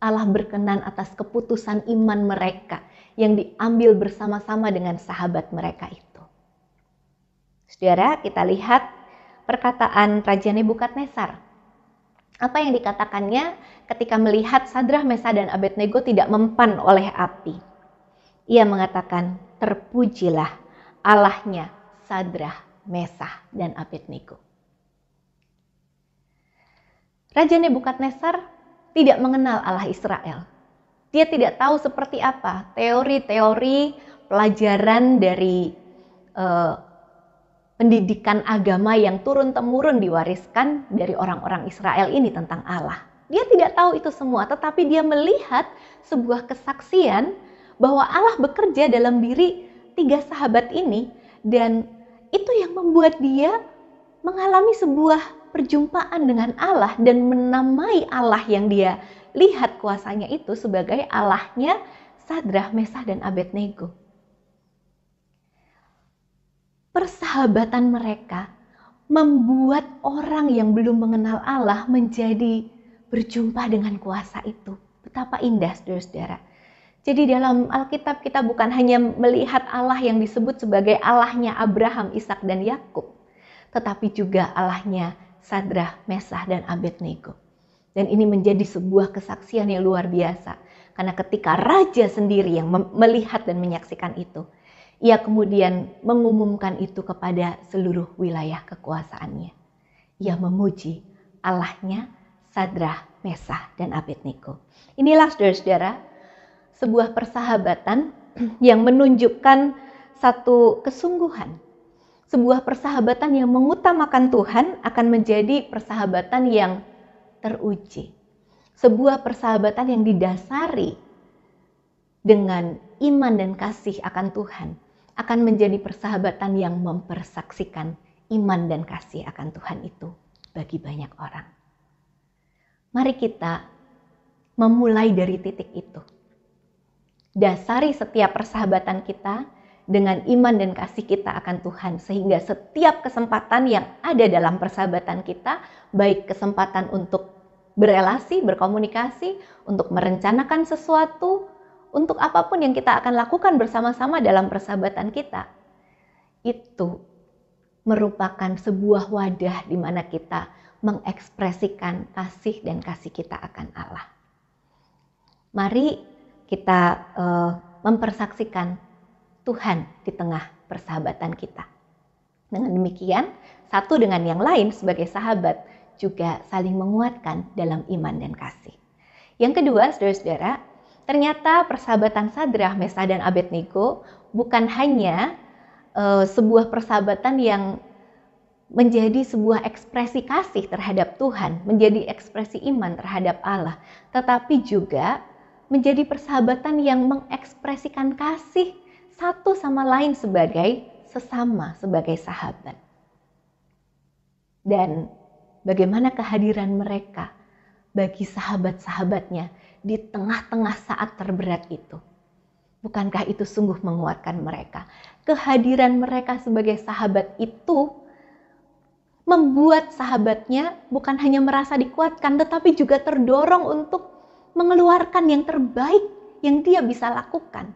S4: Allah berkenan atas keputusan iman mereka yang diambil bersama-sama dengan sahabat mereka itu. Saudara, kita lihat perkataan Raja Nebukadnezar. Apa yang dikatakannya ketika melihat Sadrah, Mesah, dan Abednego tidak mempan oleh api? Ia mengatakan, terpujilah Allahnya Sadrah, Mesah, dan Abednego. Raja Nebukadnezar tidak mengenal Allah Israel. Dia tidak tahu seperti apa teori-teori pelajaran dari pendidikan agama yang turun-temurun diwariskan dari orang-orang Israel ini tentang Allah. Dia tidak tahu itu semua, tetapi dia melihat sebuah kesaksian bahwa Allah bekerja dalam diri 3 sahabat ini, dan itu yang membuat dia mengalami sebuah perjumpaan dengan Allah dan menamai Allah yang dia lihat kuasanya itu sebagai Allahnya Sadrah, Mesah, dan Abednego. Persahabatan mereka membuat orang yang belum mengenal Allah menjadi berjumpa dengan kuasa itu. Betapa indah, saudara-saudara. Jadi dalam Alkitab kita bukan hanya melihat Allah yang disebut sebagai Allahnya Abraham, Ishak, dan Yakub, tetapi juga Allahnya Sadrah, Mesah, dan Abednego. Dan ini menjadi sebuah kesaksian yang luar biasa. Karena ketika raja sendiri yang melihat dan menyaksikan itu, ia kemudian mengumumkan itu kepada seluruh wilayah kekuasaannya. Ia memuji Allahnya Sadrah, Mesah, dan Abednego. Inilah saudara-saudara, sebuah persahabatan yang menunjukkan satu kesungguhan. Sebuah persahabatan yang mengutamakan Tuhan akan menjadi persahabatan yang teruji. Sebuah persahabatan yang didasari dengan iman dan kasih akan Tuhan akan menjadi persahabatan yang mempersaksikan iman dan kasih akan Tuhan itu bagi banyak orang. Mari kita memulai dari titik itu. Dasari setiap persahabatan kita dengan iman dan kasih kita akan Tuhan, sehingga setiap kesempatan yang ada dalam persahabatan kita, baik kesempatan untuk berelasi, berkomunikasi, untuk merencanakan sesuatu, untuk apapun yang kita akan lakukan bersama-sama dalam persahabatan kita, itu merupakan sebuah wadah di mana kita mengekspresikan kasih dan kasih kita akan Allah. Mari kita mempersaksikan Tuhan di tengah persahabatan kita. Dengan demikian, satu dengan yang lain sebagai sahabat juga saling menguatkan dalam iman dan kasih. Yang kedua, saudara-saudara, ternyata persahabatan Sadrah, Mesah, dan Abednego bukan hanya sebuah persahabatan yang menjadi sebuah ekspresi kasih terhadap Tuhan, menjadi ekspresi iman terhadap Allah, tetapi juga menjadi persahabatan yang mengekspresikan kasih satu sama lain sebagai sesama, sebagai sahabat. Dan bagaimana kehadiran mereka bagi sahabat-sahabatnya di tengah-tengah saat terberat itu. Bukankah itu sungguh menguatkan mereka? Kehadiran mereka sebagai sahabat itu membuat sahabatnya bukan hanya merasa dikuatkan, tetapi juga terdorong untuk mengeluarkan yang terbaik yang dia bisa lakukan.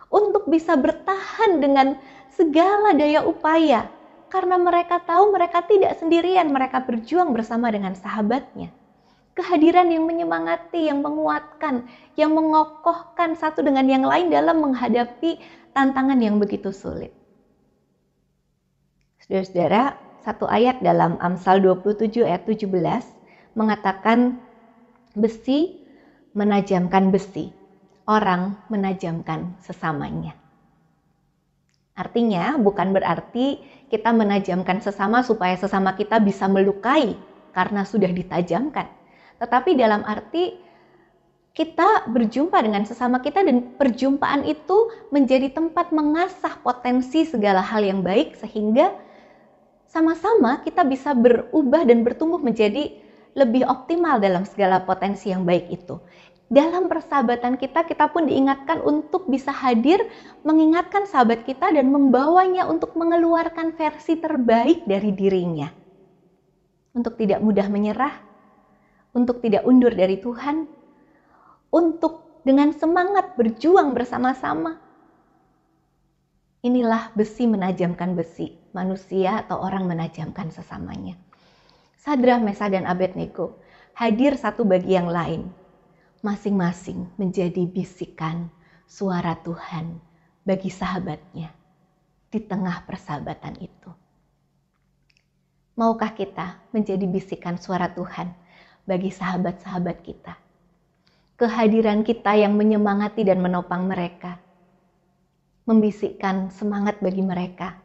S4: Untuk bisa bertahan dengan segala daya upaya. Karena mereka tahu mereka tidak sendirian, mereka berjuang bersama dengan sahabatnya. Kehadiran yang menyemangati, yang menguatkan, yang mengokohkan satu dengan yang lain dalam menghadapi tantangan yang begitu sulit. Saudara-saudara, satu ayat dalam Amsal 27 ayat 17 mengatakan besi menajamkan besi, orang menajamkan sesamanya. Artinya bukan berarti kita menajamkan sesama supaya sesama kita bisa melukai karena sudah ditajamkan. Tetapi dalam arti kita berjumpa dengan sesama kita dan perjumpaan itu menjadi tempat mengasah potensi segala hal yang baik sehingga sama-sama kita bisa berubah dan bertumbuh menjadi lebih optimal dalam segala potensi yang baik itu. Dalam persahabatan kita pun diingatkan untuk bisa hadir, mengingatkan sahabat kita dan membawanya untuk mengeluarkan versi terbaik dari dirinya. Untuk tidak mudah menyerah, untuk tidak undur dari Tuhan, untuk dengan semangat berjuang bersama-sama. Inilah besi menajamkan besi, manusia atau orang menajamkan sesamanya. Sadrak, Mesakh, dan Abednego hadir satu bagi yang lain, masing-masing menjadi bisikan suara Tuhan bagi sahabatnya di tengah persahabatan itu. Maukah kita menjadi bisikan suara Tuhan bagi sahabat-sahabat kita? Kehadiran kita yang menyemangati dan menopang mereka, membisikkan semangat bagi mereka.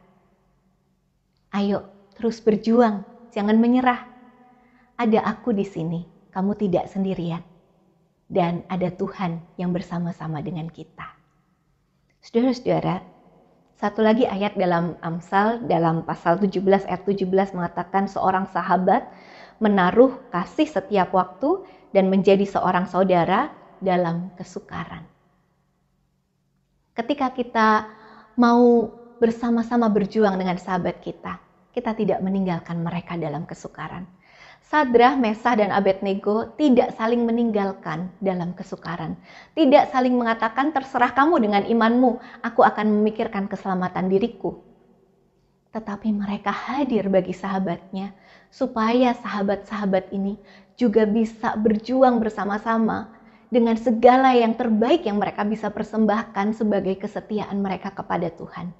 S4: Ayo terus berjuang, jangan menyerah. Ada aku di sini, kamu tidak sendirian. Dan ada Tuhan yang bersama-sama dengan kita. Saudara-saudara, satu lagi ayat dalam Amsal, dalam pasal 17 ayat 17 mengatakan seorang sahabat menaruh kasih setiap waktu dan menjadi seorang saudara dalam kesukaran. Ketika kita mau bersama-sama berjuang dengan sahabat kita tidak meninggalkan mereka dalam kesukaran. Sadrak, Mesakh, dan Abednego tidak saling meninggalkan dalam kesukaran. Tidak saling mengatakan terserah kamu dengan imanmu, aku akan memikirkan keselamatan diriku. Tetapi mereka hadir bagi sahabatnya supaya sahabat-sahabat ini juga bisa berjuang bersama-sama dengan segala yang terbaik yang mereka bisa persembahkan sebagai kesetiaan mereka kepada Tuhan.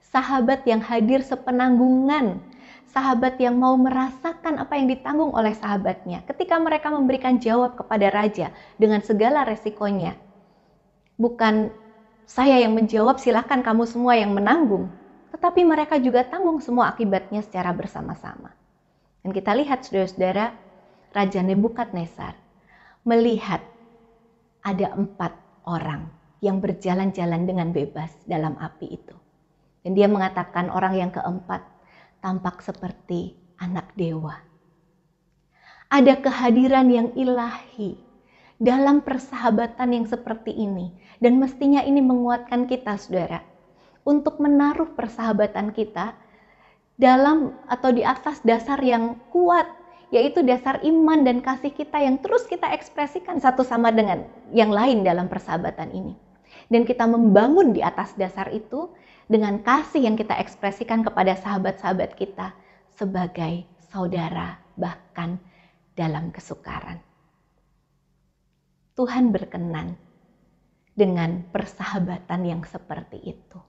S4: Sahabat yang hadir sepenanggungan, sahabat yang mau merasakan apa yang ditanggung oleh sahabatnya ketika mereka memberikan jawab kepada raja dengan segala resikonya. Bukan saya yang menjawab, silakan kamu semua yang menanggung. Tetapi mereka juga tanggung semua akibatnya secara bersama-sama. Dan kita lihat saudara-saudara, Raja Nebukadnezar melihat ada 4 orang yang berjalan-jalan dengan bebas dalam api itu. Dan dia mengatakan orang yang keempat tampak seperti anak dewa. Ada kehadiran yang ilahi dalam persahabatan yang seperti ini. Dan mestinya ini menguatkan kita saudara. Untuk menaruh persahabatan kita dalam atau di atas dasar yang kuat, yaitu dasar iman dan kasih kita yang terus kita ekspresikan satu sama dengan yang lain dalam persahabatan ini. Dan kita membangun di atas dasar itu dengan kasih yang kita ekspresikan kepada sahabat-sahabat kita sebagai saudara bahkan dalam kesukaran. Tuhan berkenan dengan persahabatan yang seperti itu.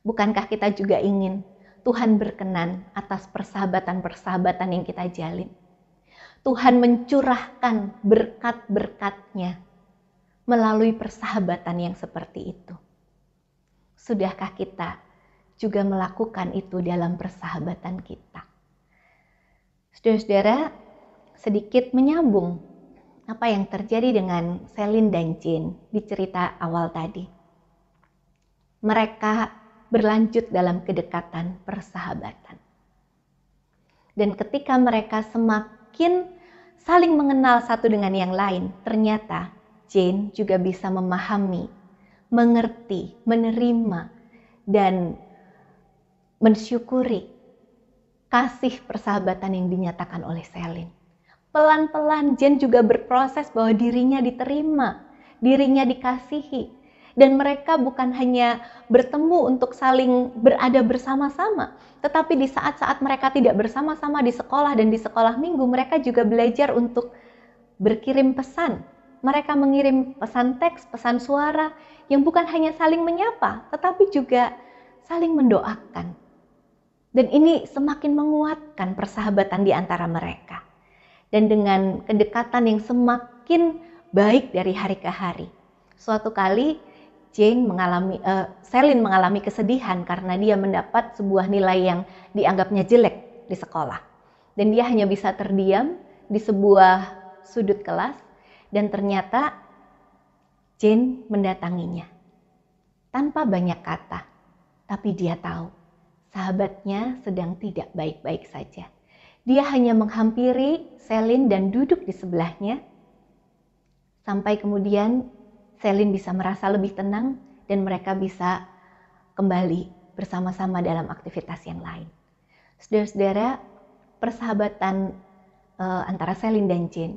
S4: Bukankah kita juga ingin Tuhan berkenan atas persahabatan-persahabatan yang kita jalin? Tuhan mencurahkan berkat-berkat-Nya melalui persahabatan yang seperti itu. Sudahkah kita juga melakukan itu dalam persahabatan kita? Saudara-saudara, sedikit menyambung apa yang terjadi dengan Celine dan Jane di cerita awal tadi. Mereka berlanjut dalam kedekatan persahabatan. Dan ketika mereka semakin saling mengenal satu dengan yang lain, ternyata Jane juga bisa memahami, mengerti, menerima, dan mensyukuri kasih persahabatan yang dinyatakan oleh Celine. Pelan-pelan Jane juga berproses bahwa dirinya diterima, dirinya dikasihi. Dan mereka bukan hanya bertemu untuk saling berada bersama-sama, tetapi di saat-saat mereka tidak bersama-sama di sekolah dan di sekolah minggu, mereka juga belajar untuk berkirim pesan. Mereka mengirim pesan teks, pesan suara yang bukan hanya saling menyapa, tetapi juga saling mendoakan. Dan ini semakin menguatkan persahabatan di antara mereka. Dan dengan kedekatan yang semakin baik dari hari ke hari. Suatu kali Celine mengalami kesedihan karena dia mendapat sebuah nilai yang dianggapnya jelek di sekolah. Dan dia hanya bisa terdiam di sebuah sudut kelas dan ternyata Jane mendatanginya. Tanpa banyak kata, tapi dia tahu sahabatnya sedang tidak baik-baik saja. Dia hanya menghampiri Celine dan duduk di sebelahnya. Sampai kemudian Celine bisa merasa lebih tenang dan mereka bisa kembali bersama-sama dalam aktivitas yang lain. Saudara-saudara, persahabatan antara Celine dan Jane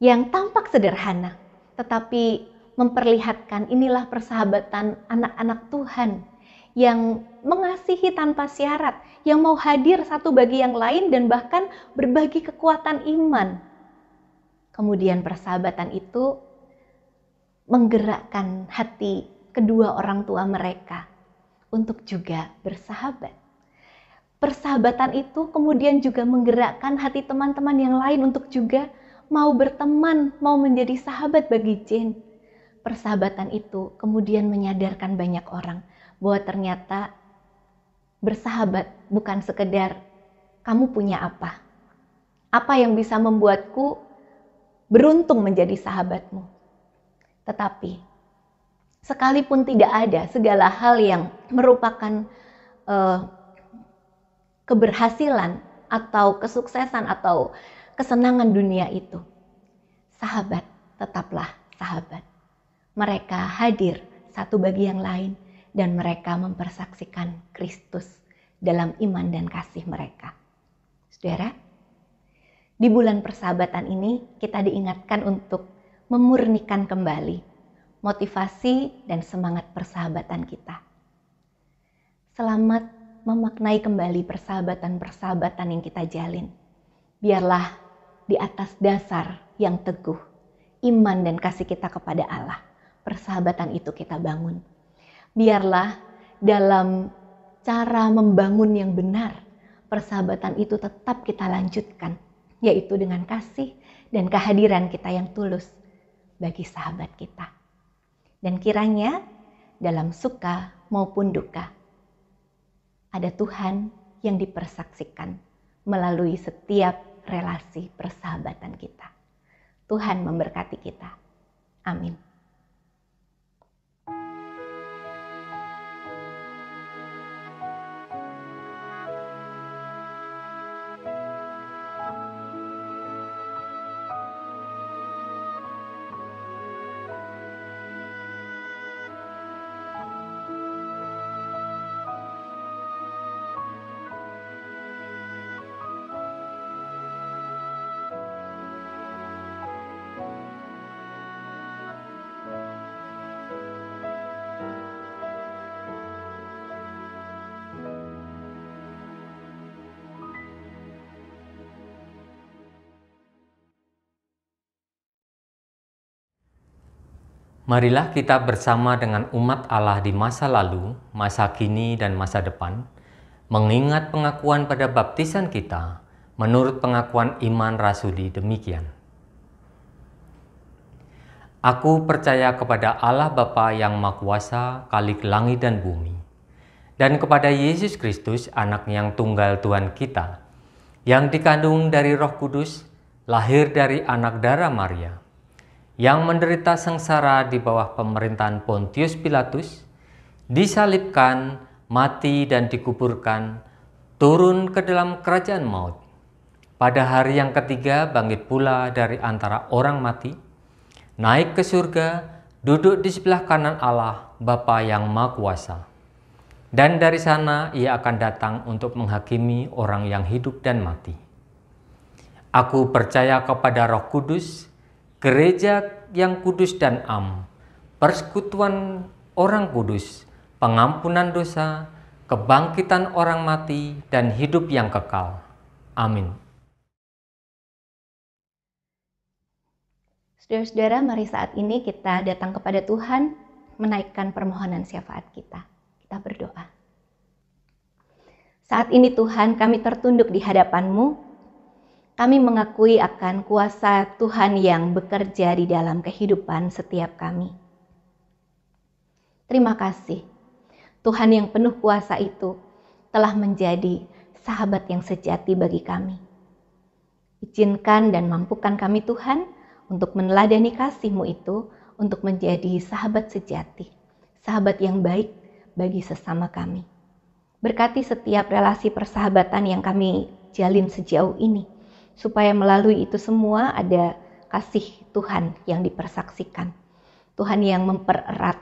S4: yang tampak sederhana, tetapi memperlihatkan inilah persahabatan anak-anak Tuhan yang mengasihi tanpa syarat, yang mau hadir satu bagi yang lain dan bahkan berbagi kekuatan iman. Kemudian persahabatan itu menggerakkan hati kedua orang tua mereka untuk juga bersahabat. Persahabatan itu kemudian juga menggerakkan hati teman-teman yang lain untuk juga mau berteman, mau menjadi sahabat bagi Jane. Persahabatan itu kemudian menyadarkan banyak orang bahwa ternyata bersahabat bukan sekedar kamu punya apa yang bisa membuatku beruntung menjadi sahabatmu. Tetapi sekalipun tidak ada segala hal yang merupakan keberhasilan atau kesuksesan atau kesenangan dunia itu, sahabat tetaplah sahabat. Mereka hadir satu bagi yang lain dan mereka mempersaksikan Kristus dalam iman dan kasih mereka. Saudara, di bulan persahabatan ini kita diingatkan untuk memurnikan kembali motivasi dan semangat persahabatan kita. Selamat memaknai kembali persahabatan-persahabatan yang kita jalin. Biarlah di atas dasar yang teguh, iman dan kasih kita kepada Allah, persahabatan itu kita bangun. Biarlah dalam cara membangun yang benar, persahabatan itu tetap kita lanjutkan, yaitu dengan kasih dan kehadiran kita yang tulus bagi sahabat kita. Dan kiranya dalam suka maupun duka, ada Tuhan yang dipersaksikan melalui setiap relasi persahabatan kita. Tuhan memberkati kita. Amin.
S1: Marilah kita bersama dengan umat Allah di masa lalu, masa kini, dan masa depan, mengingat pengakuan pada baptisan kita, menurut pengakuan iman rasuli demikian. Aku percaya kepada Allah Bapa yang Maha Kuasa, Khalik langit dan bumi, dan kepada Yesus Kristus, Anak yang tunggal Tuhan kita, yang dikandung dari Roh Kudus, lahir dari anak darah Maria, yang menderita sengsara di bawah pemerintahan Pontius Pilatus, disalibkan, mati dan dikuburkan, turun ke dalam kerajaan maut. Pada hari yang ketiga bangkit pula dari antara orang mati, naik ke surga, duduk di sebelah kanan Allah, Bapa yang Maha Kuasa. Dan dari sana ia akan datang untuk menghakimi orang yang hidup dan mati. Aku percaya kepada Roh Kudus, gereja yang kudus dan am, persekutuan orang kudus, pengampunan dosa, kebangkitan orang mati, dan hidup yang kekal. Amin.
S4: Saudara-saudara, mari saat ini kita datang kepada Tuhan, menaikkan permohonan syafaat kita. Kita berdoa. Saat ini Tuhan, kami tertunduk di hadapan-Mu. Kami mengakui akan kuasa Tuhan yang bekerja di dalam kehidupan setiap kami. Terima kasih, Tuhan yang penuh kuasa itu telah menjadi sahabat yang sejati bagi kami. Izinkan dan mampukan kami Tuhan untuk meneladani kasih-Mu itu, untuk menjadi sahabat sejati, sahabat yang baik bagi sesama kami. Berkati setiap relasi persahabatan yang kami jalin sejauh ini, supaya melalui itu semua ada kasih Tuhan yang dipersaksikan. Tuhan yang mempererat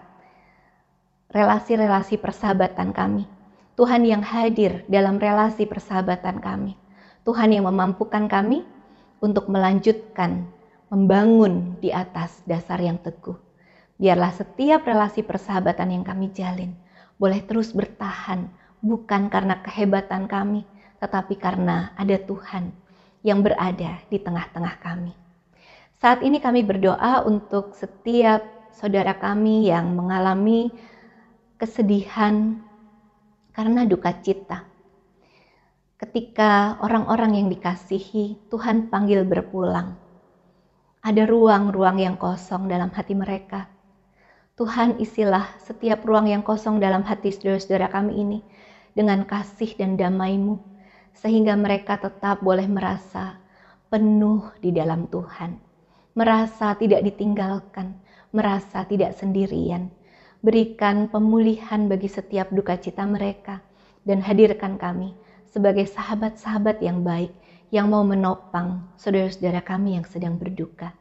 S4: relasi-relasi persahabatan kami. Tuhan yang hadir dalam relasi persahabatan kami. Tuhan yang memampukan kami untuk melanjutkan, membangun di atas dasar yang teguh. Biarlah setiap relasi persahabatan yang kami jalin boleh terus bertahan, bukan karena kehebatan kami, tetapi karena ada Tuhan yang berada di tengah-tengah kami. Saat ini kami berdoa untuk setiap saudara kami yang mengalami kesedihan karena duka cita. Ketika orang-orang yang dikasihi Tuhan panggil berpulang, ada ruang-ruang yang kosong dalam hati mereka. Tuhan, isilah setiap ruang yang kosong dalam hati saudara-saudara kami ini dengan kasih dan damai-Mu, sehingga mereka tetap boleh merasa penuh di dalam Tuhan, merasa tidak ditinggalkan, merasa tidak sendirian. Berikan pemulihan bagi setiap duka cita mereka, dan hadirkan kami sebagai sahabat-sahabat yang baik, yang mau menopang saudara-saudara kami yang sedang berduka.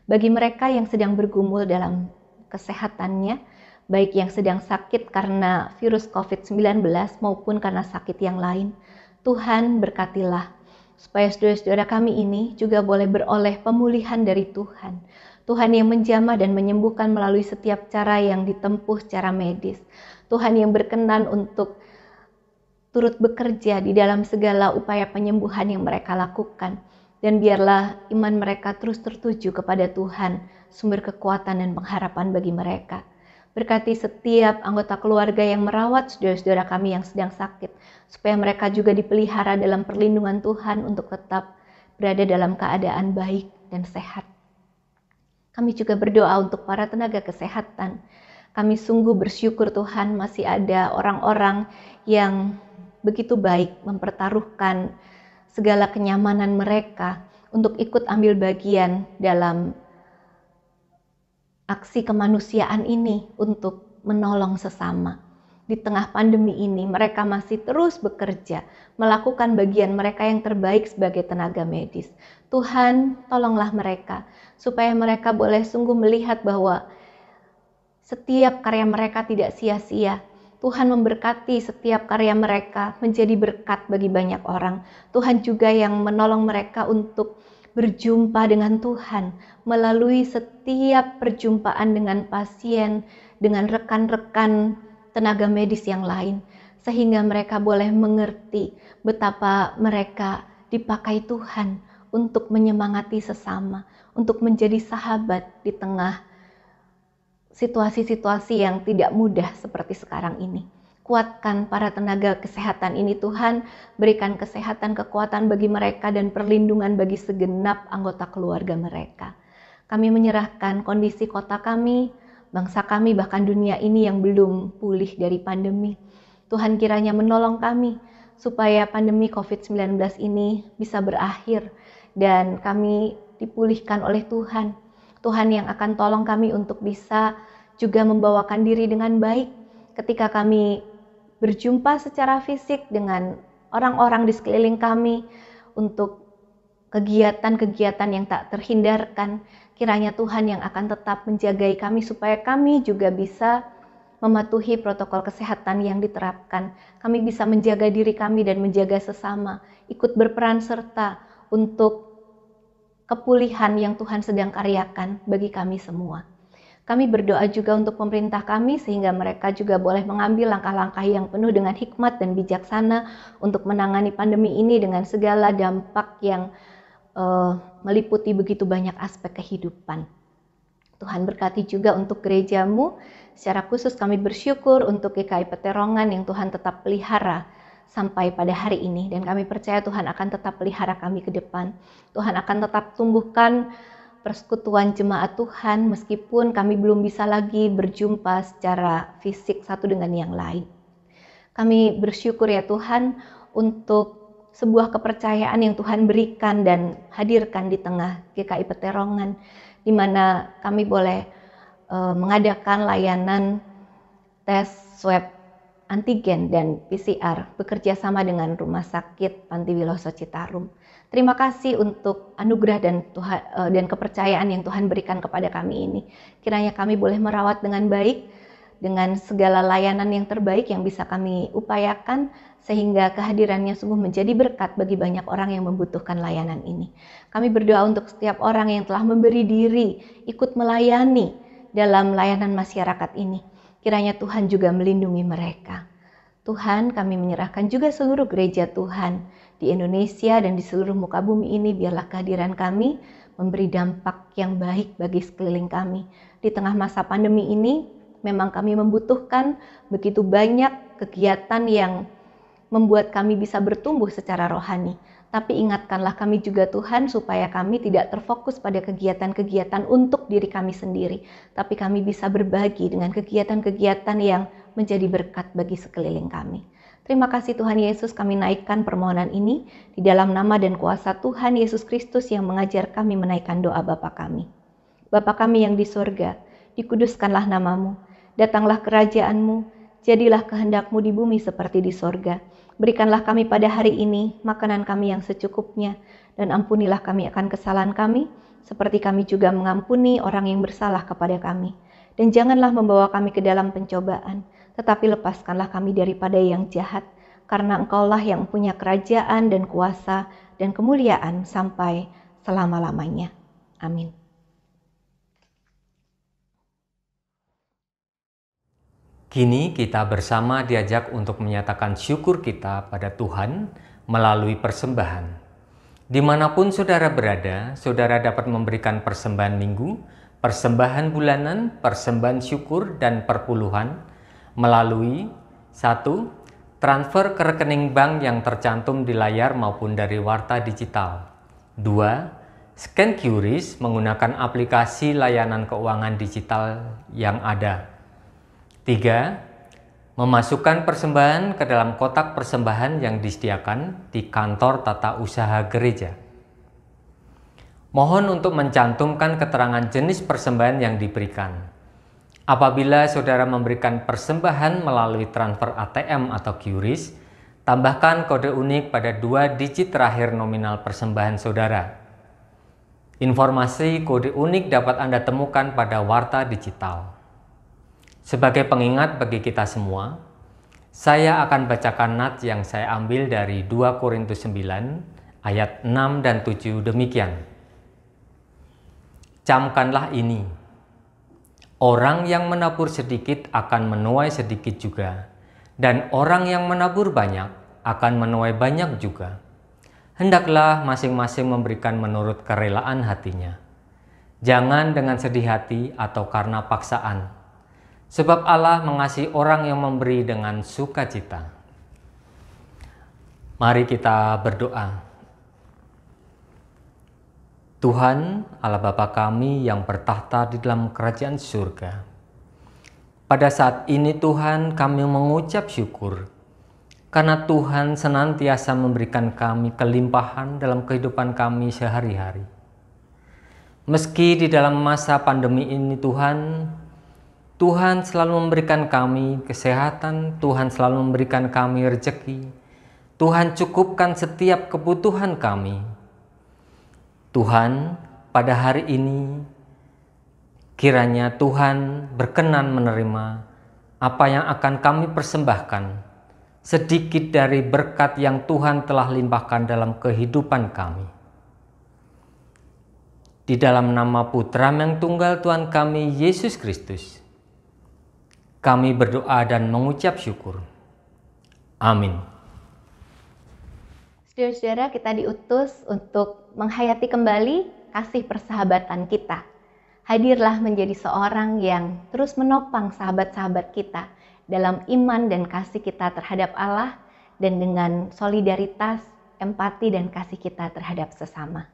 S4: Bagi mereka yang sedang bergumul dalam kesehatannya, baik yang sedang sakit karena virus COVID-19 maupun karena sakit yang lain, Tuhan berkatilah, supaya saudara-saudara kami ini juga boleh beroleh pemulihan dari Tuhan. Tuhan yang menjamah dan menyembuhkan melalui setiap cara yang ditempuh secara medis. Tuhan yang berkenan untuk turut bekerja di dalam segala upaya penyembuhan yang mereka lakukan. Dan biarlah iman mereka terus tertuju kepada Tuhan, sumber kekuatan dan pengharapan bagi mereka. Berkati setiap anggota keluarga yang merawat saudara-saudara kami yang sedang sakit, supaya mereka juga dipelihara dalam perlindungan Tuhan untuk tetap berada dalam keadaan baik dan sehat. Kami juga berdoa untuk para tenaga kesehatan. Kami sungguh bersyukur Tuhan masih ada orang-orang yang begitu baik mempertaruhkan segala kenyamanan mereka untuk ikut ambil bagian dalam aksi kemanusiaan ini untuk menolong sesama. Di tengah pandemi ini mereka masih terus bekerja, melakukan bagian mereka yang terbaik sebagai tenaga medis. Tuhan, tolonglah mereka supaya mereka boleh sungguh melihat bahwa setiap karya mereka tidak sia-sia. Tuhan memberkati setiap karya mereka menjadi berkat bagi banyak orang. Tuhan juga yang menolong mereka untuk berjumpa dengan Tuhan melalui setiap perjumpaan dengan pasien, dengan rekan-rekan tenaga medis yang lain, sehingga mereka boleh mengerti betapa mereka dipakai Tuhan untuk menyemangati sesama, untuk menjadi sahabat di tengah situasi-situasi yang tidak mudah seperti sekarang ini. Kuatkan para tenaga kesehatan ini Tuhan, berikan kesehatan, kekuatan bagi mereka dan perlindungan bagi segenap anggota keluarga mereka. Kami menyerahkan kondisi kota kami, bangsa kami, bahkan dunia ini yang belum pulih dari pandemi. Tuhan kiranya menolong kami supaya pandemi COVID-19 ini bisa berakhir dan kami dipulihkan oleh Tuhan. Tuhan yang akan tolong kami untuk bisa juga membawakan diri dengan baik ketika kami berjumpa secara fisik dengan orang-orang di sekeliling kami untuk kegiatan-kegiatan yang tak terhindarkan. Kiranya Tuhan yang akan tetap menjagai kami supaya kami juga bisa mematuhi protokol kesehatan yang diterapkan. Kami bisa menjaga diri kami dan menjaga sesama, ikut berperan serta untuk kepulihan yang Tuhan sedang karyakan bagi kami semua. Kami berdoa juga untuk pemerintah kami sehingga mereka juga boleh mengambil langkah-langkah yang penuh dengan hikmat dan bijaksana untuk menangani pandemi ini dengan segala dampak yang meliputi begitu banyak aspek kehidupan. Tuhan berkati juga untuk gerejamu. Secara khusus kami bersyukur untuk GKI Peterongan yang Tuhan tetap pelihara sampai pada hari ini, dan kami percaya Tuhan akan tetap pelihara kami ke depan. Tuhan akan tetap tumbuhkan persekutuan jemaat Tuhan meskipun kami belum bisa lagi berjumpa secara fisik satu dengan yang lain. Kami bersyukur ya Tuhan untuk sebuah kepercayaan yang Tuhan berikan dan hadirkan di tengah GKI Peterongan, di mana kami boleh mengadakan layanan tes swab antigen dan PCR bekerja sama dengan Rumah Sakit Panti Wiloso Citarum. Terima kasih untuk anugerah dan kepercayaan yang Tuhan berikan kepada kami ini. Kiranya kami boleh merawat dengan baik, dengan segala layanan yang terbaik yang bisa kami upayakan, sehingga kehadirannya sungguh menjadi berkat bagi banyak orang yang membutuhkan layanan ini. Kami berdoa untuk setiap orang yang telah memberi diri, ikut melayani dalam layanan masyarakat ini. Kiranya Tuhan juga melindungi mereka. Tuhan, kami menyerahkan juga seluruh gereja Tuhan di Indonesia dan di seluruh muka bumi ini. Biarlah kehadiran kami memberi dampak yang baik bagi sekeliling kami. Di tengah masa pandemi ini, memang kami membutuhkan begitu banyak kegiatan yang membuat kami bisa bertumbuh secara rohani. Tapi ingatkanlah kami juga Tuhan supaya kami tidak terfokus pada kegiatan-kegiatan untuk diri kami sendiri, tapi kami bisa berbagi dengan kegiatan-kegiatan yang menjadi berkat bagi sekeliling kami. Terima kasih Tuhan Yesus, kami naikkan permohonan ini di dalam nama dan kuasa Tuhan Yesus Kristus yang mengajar kami menaikkan doa Bapa kami. Bapa kami yang di surga, dikuduskanlah namamu, datanglah kerajaan-Mu, jadilah kehendak-Mu di bumi seperti di surga. Berikanlah kami pada hari ini makanan kami yang secukupnya, dan ampunilah kami akan kesalahan kami, seperti kami juga mengampuni orang yang bersalah kepada kami. Dan janganlah membawa kami ke dalam pencobaan, tetapi lepaskanlah kami daripada yang jahat, karena Engkaulah yang punya kerajaan dan kuasa dan kemuliaan sampai selama-lamanya. Amin.
S1: Kini kita bersama diajak untuk menyatakan syukur kita pada Tuhan melalui persembahan. Dimanapun saudara berada, saudara dapat memberikan persembahan minggu, persembahan bulanan, persembahan syukur, dan perpuluhan melalui 1. Transfer ke rekening bank yang tercantum di layar maupun dari warta digital. 2. Scan QRIS menggunakan aplikasi layanan keuangan digital yang ada. 3. Memasukkan persembahan ke dalam kotak persembahan yang disediakan di kantor tata usaha gereja. Mohon untuk mencantumkan keterangan jenis persembahan yang diberikan. Apabila saudara memberikan persembahan melalui transfer ATM atau QRIS, tambahkan kode unik pada 2 digit terakhir nominal persembahan saudara. Informasi kode unik dapat Anda temukan pada warta digital. Sebagai pengingat bagi kita semua, saya akan bacakan nats yang saya ambil dari 2 Korintus 9 ayat 6 dan 7 demikian. Camkanlah ini, orang yang menabur sedikit akan menuai sedikit juga, dan orang yang menabur banyak akan menuai banyak juga. Hendaklah masing-masing memberikan menurut kerelaan hatinya. Jangan dengan sedih hati atau karena paksaan. Sebab Allah mengasihi orang yang memberi dengan sukacita. Mari kita berdoa. Tuhan, Allah Bapa kami yang bertahta di dalam kerajaan surga. Pada saat ini Tuhan, kami mengucap syukur karena Tuhan senantiasa memberikan kami kelimpahan dalam kehidupan kami sehari-hari. Meski di dalam masa pandemi ini Tuhan selalu memberikan kami kesehatan, Tuhan selalu memberikan kami rezeki, Tuhan cukupkan setiap kebutuhan kami. Tuhan, pada hari ini, kiranya Tuhan berkenan menerima apa yang akan kami persembahkan, sedikit dari berkat yang Tuhan telah limpahkan dalam kehidupan kami. Di dalam nama Putra yang tunggal Tuhan kami, Yesus Kristus, kami berdoa dan mengucap syukur. Amin.
S4: Saudara-saudara, kita diutus untuk menghayati kembali kasih persahabatan kita. Hadirlah menjadi seorang yang terus menopang sahabat-sahabat kita dalam iman dan kasih kita terhadap Allah, dan dengan solidaritas, empati, dan kasih kita terhadap sesama.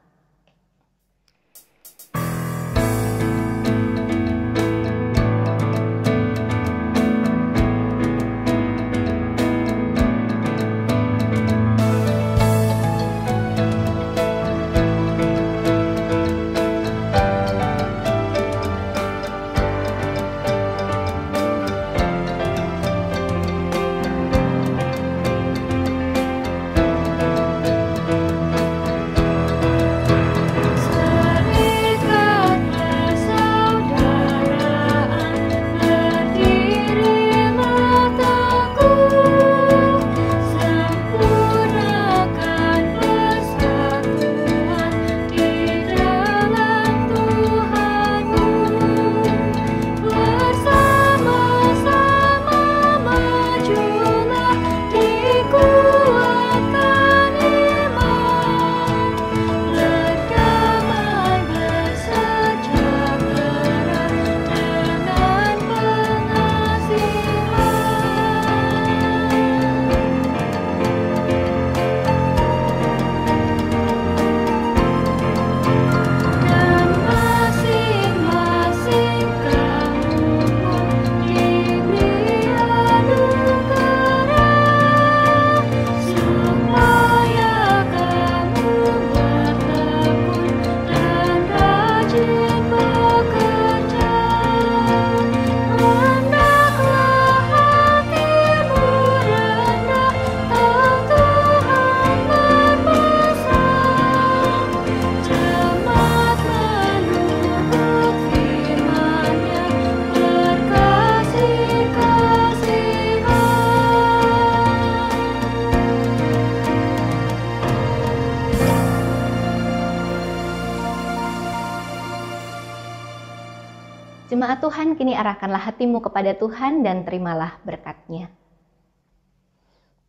S4: Jemaat Tuhan, kini arahkanlah hatimu kepada Tuhan dan terimalah berkat-Nya.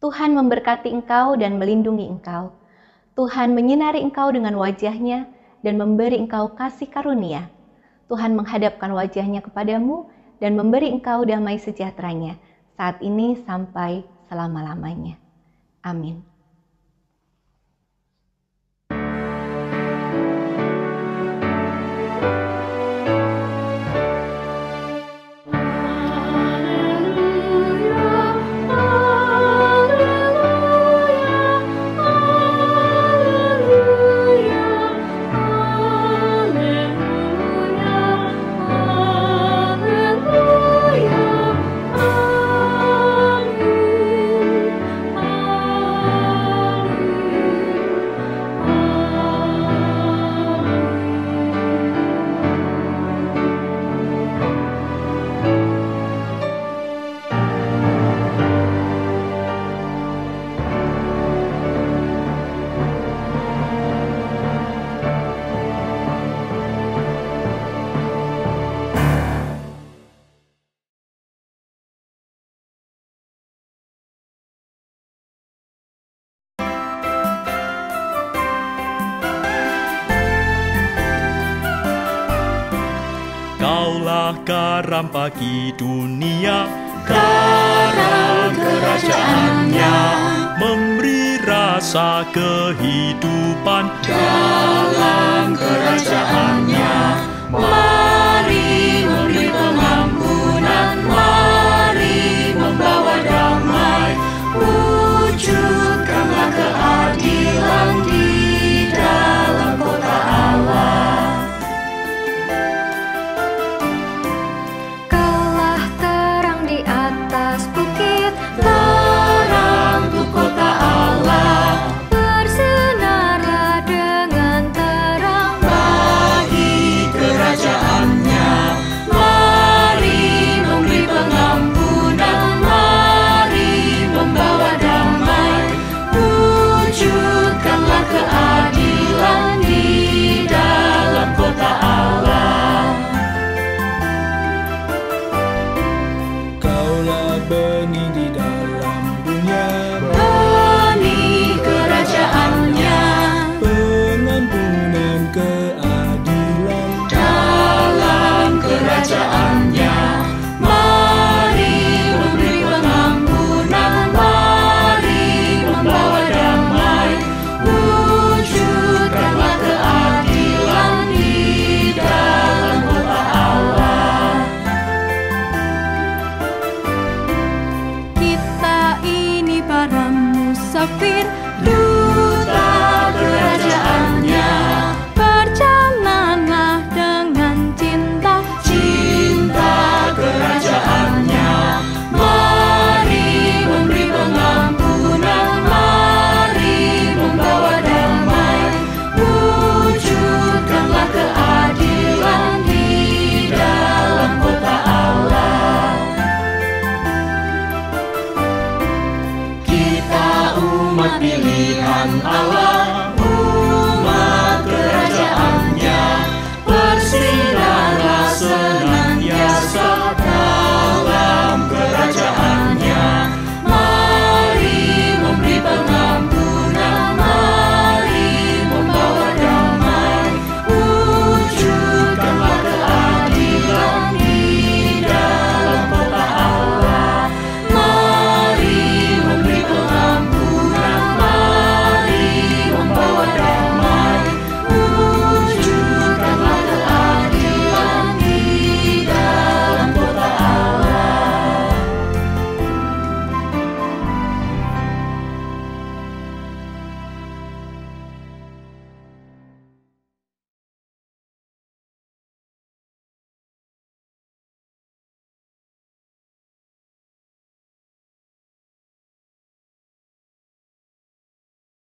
S4: Tuhan memberkati engkau dan melindungi engkau. Tuhan menyinari engkau dengan wajah-Nya dan memberi engkau kasih karunia. Tuhan menghadapkan wajah-Nya kepadamu dan memberi engkau damai sejahtera-Nya saat ini sampai selama-lamanya. Amin.
S5: Kaulah garam bagi dunia, garam kerajaan-Nya, memberi rasa kehidupan dalam kerajaan-Nya. Mari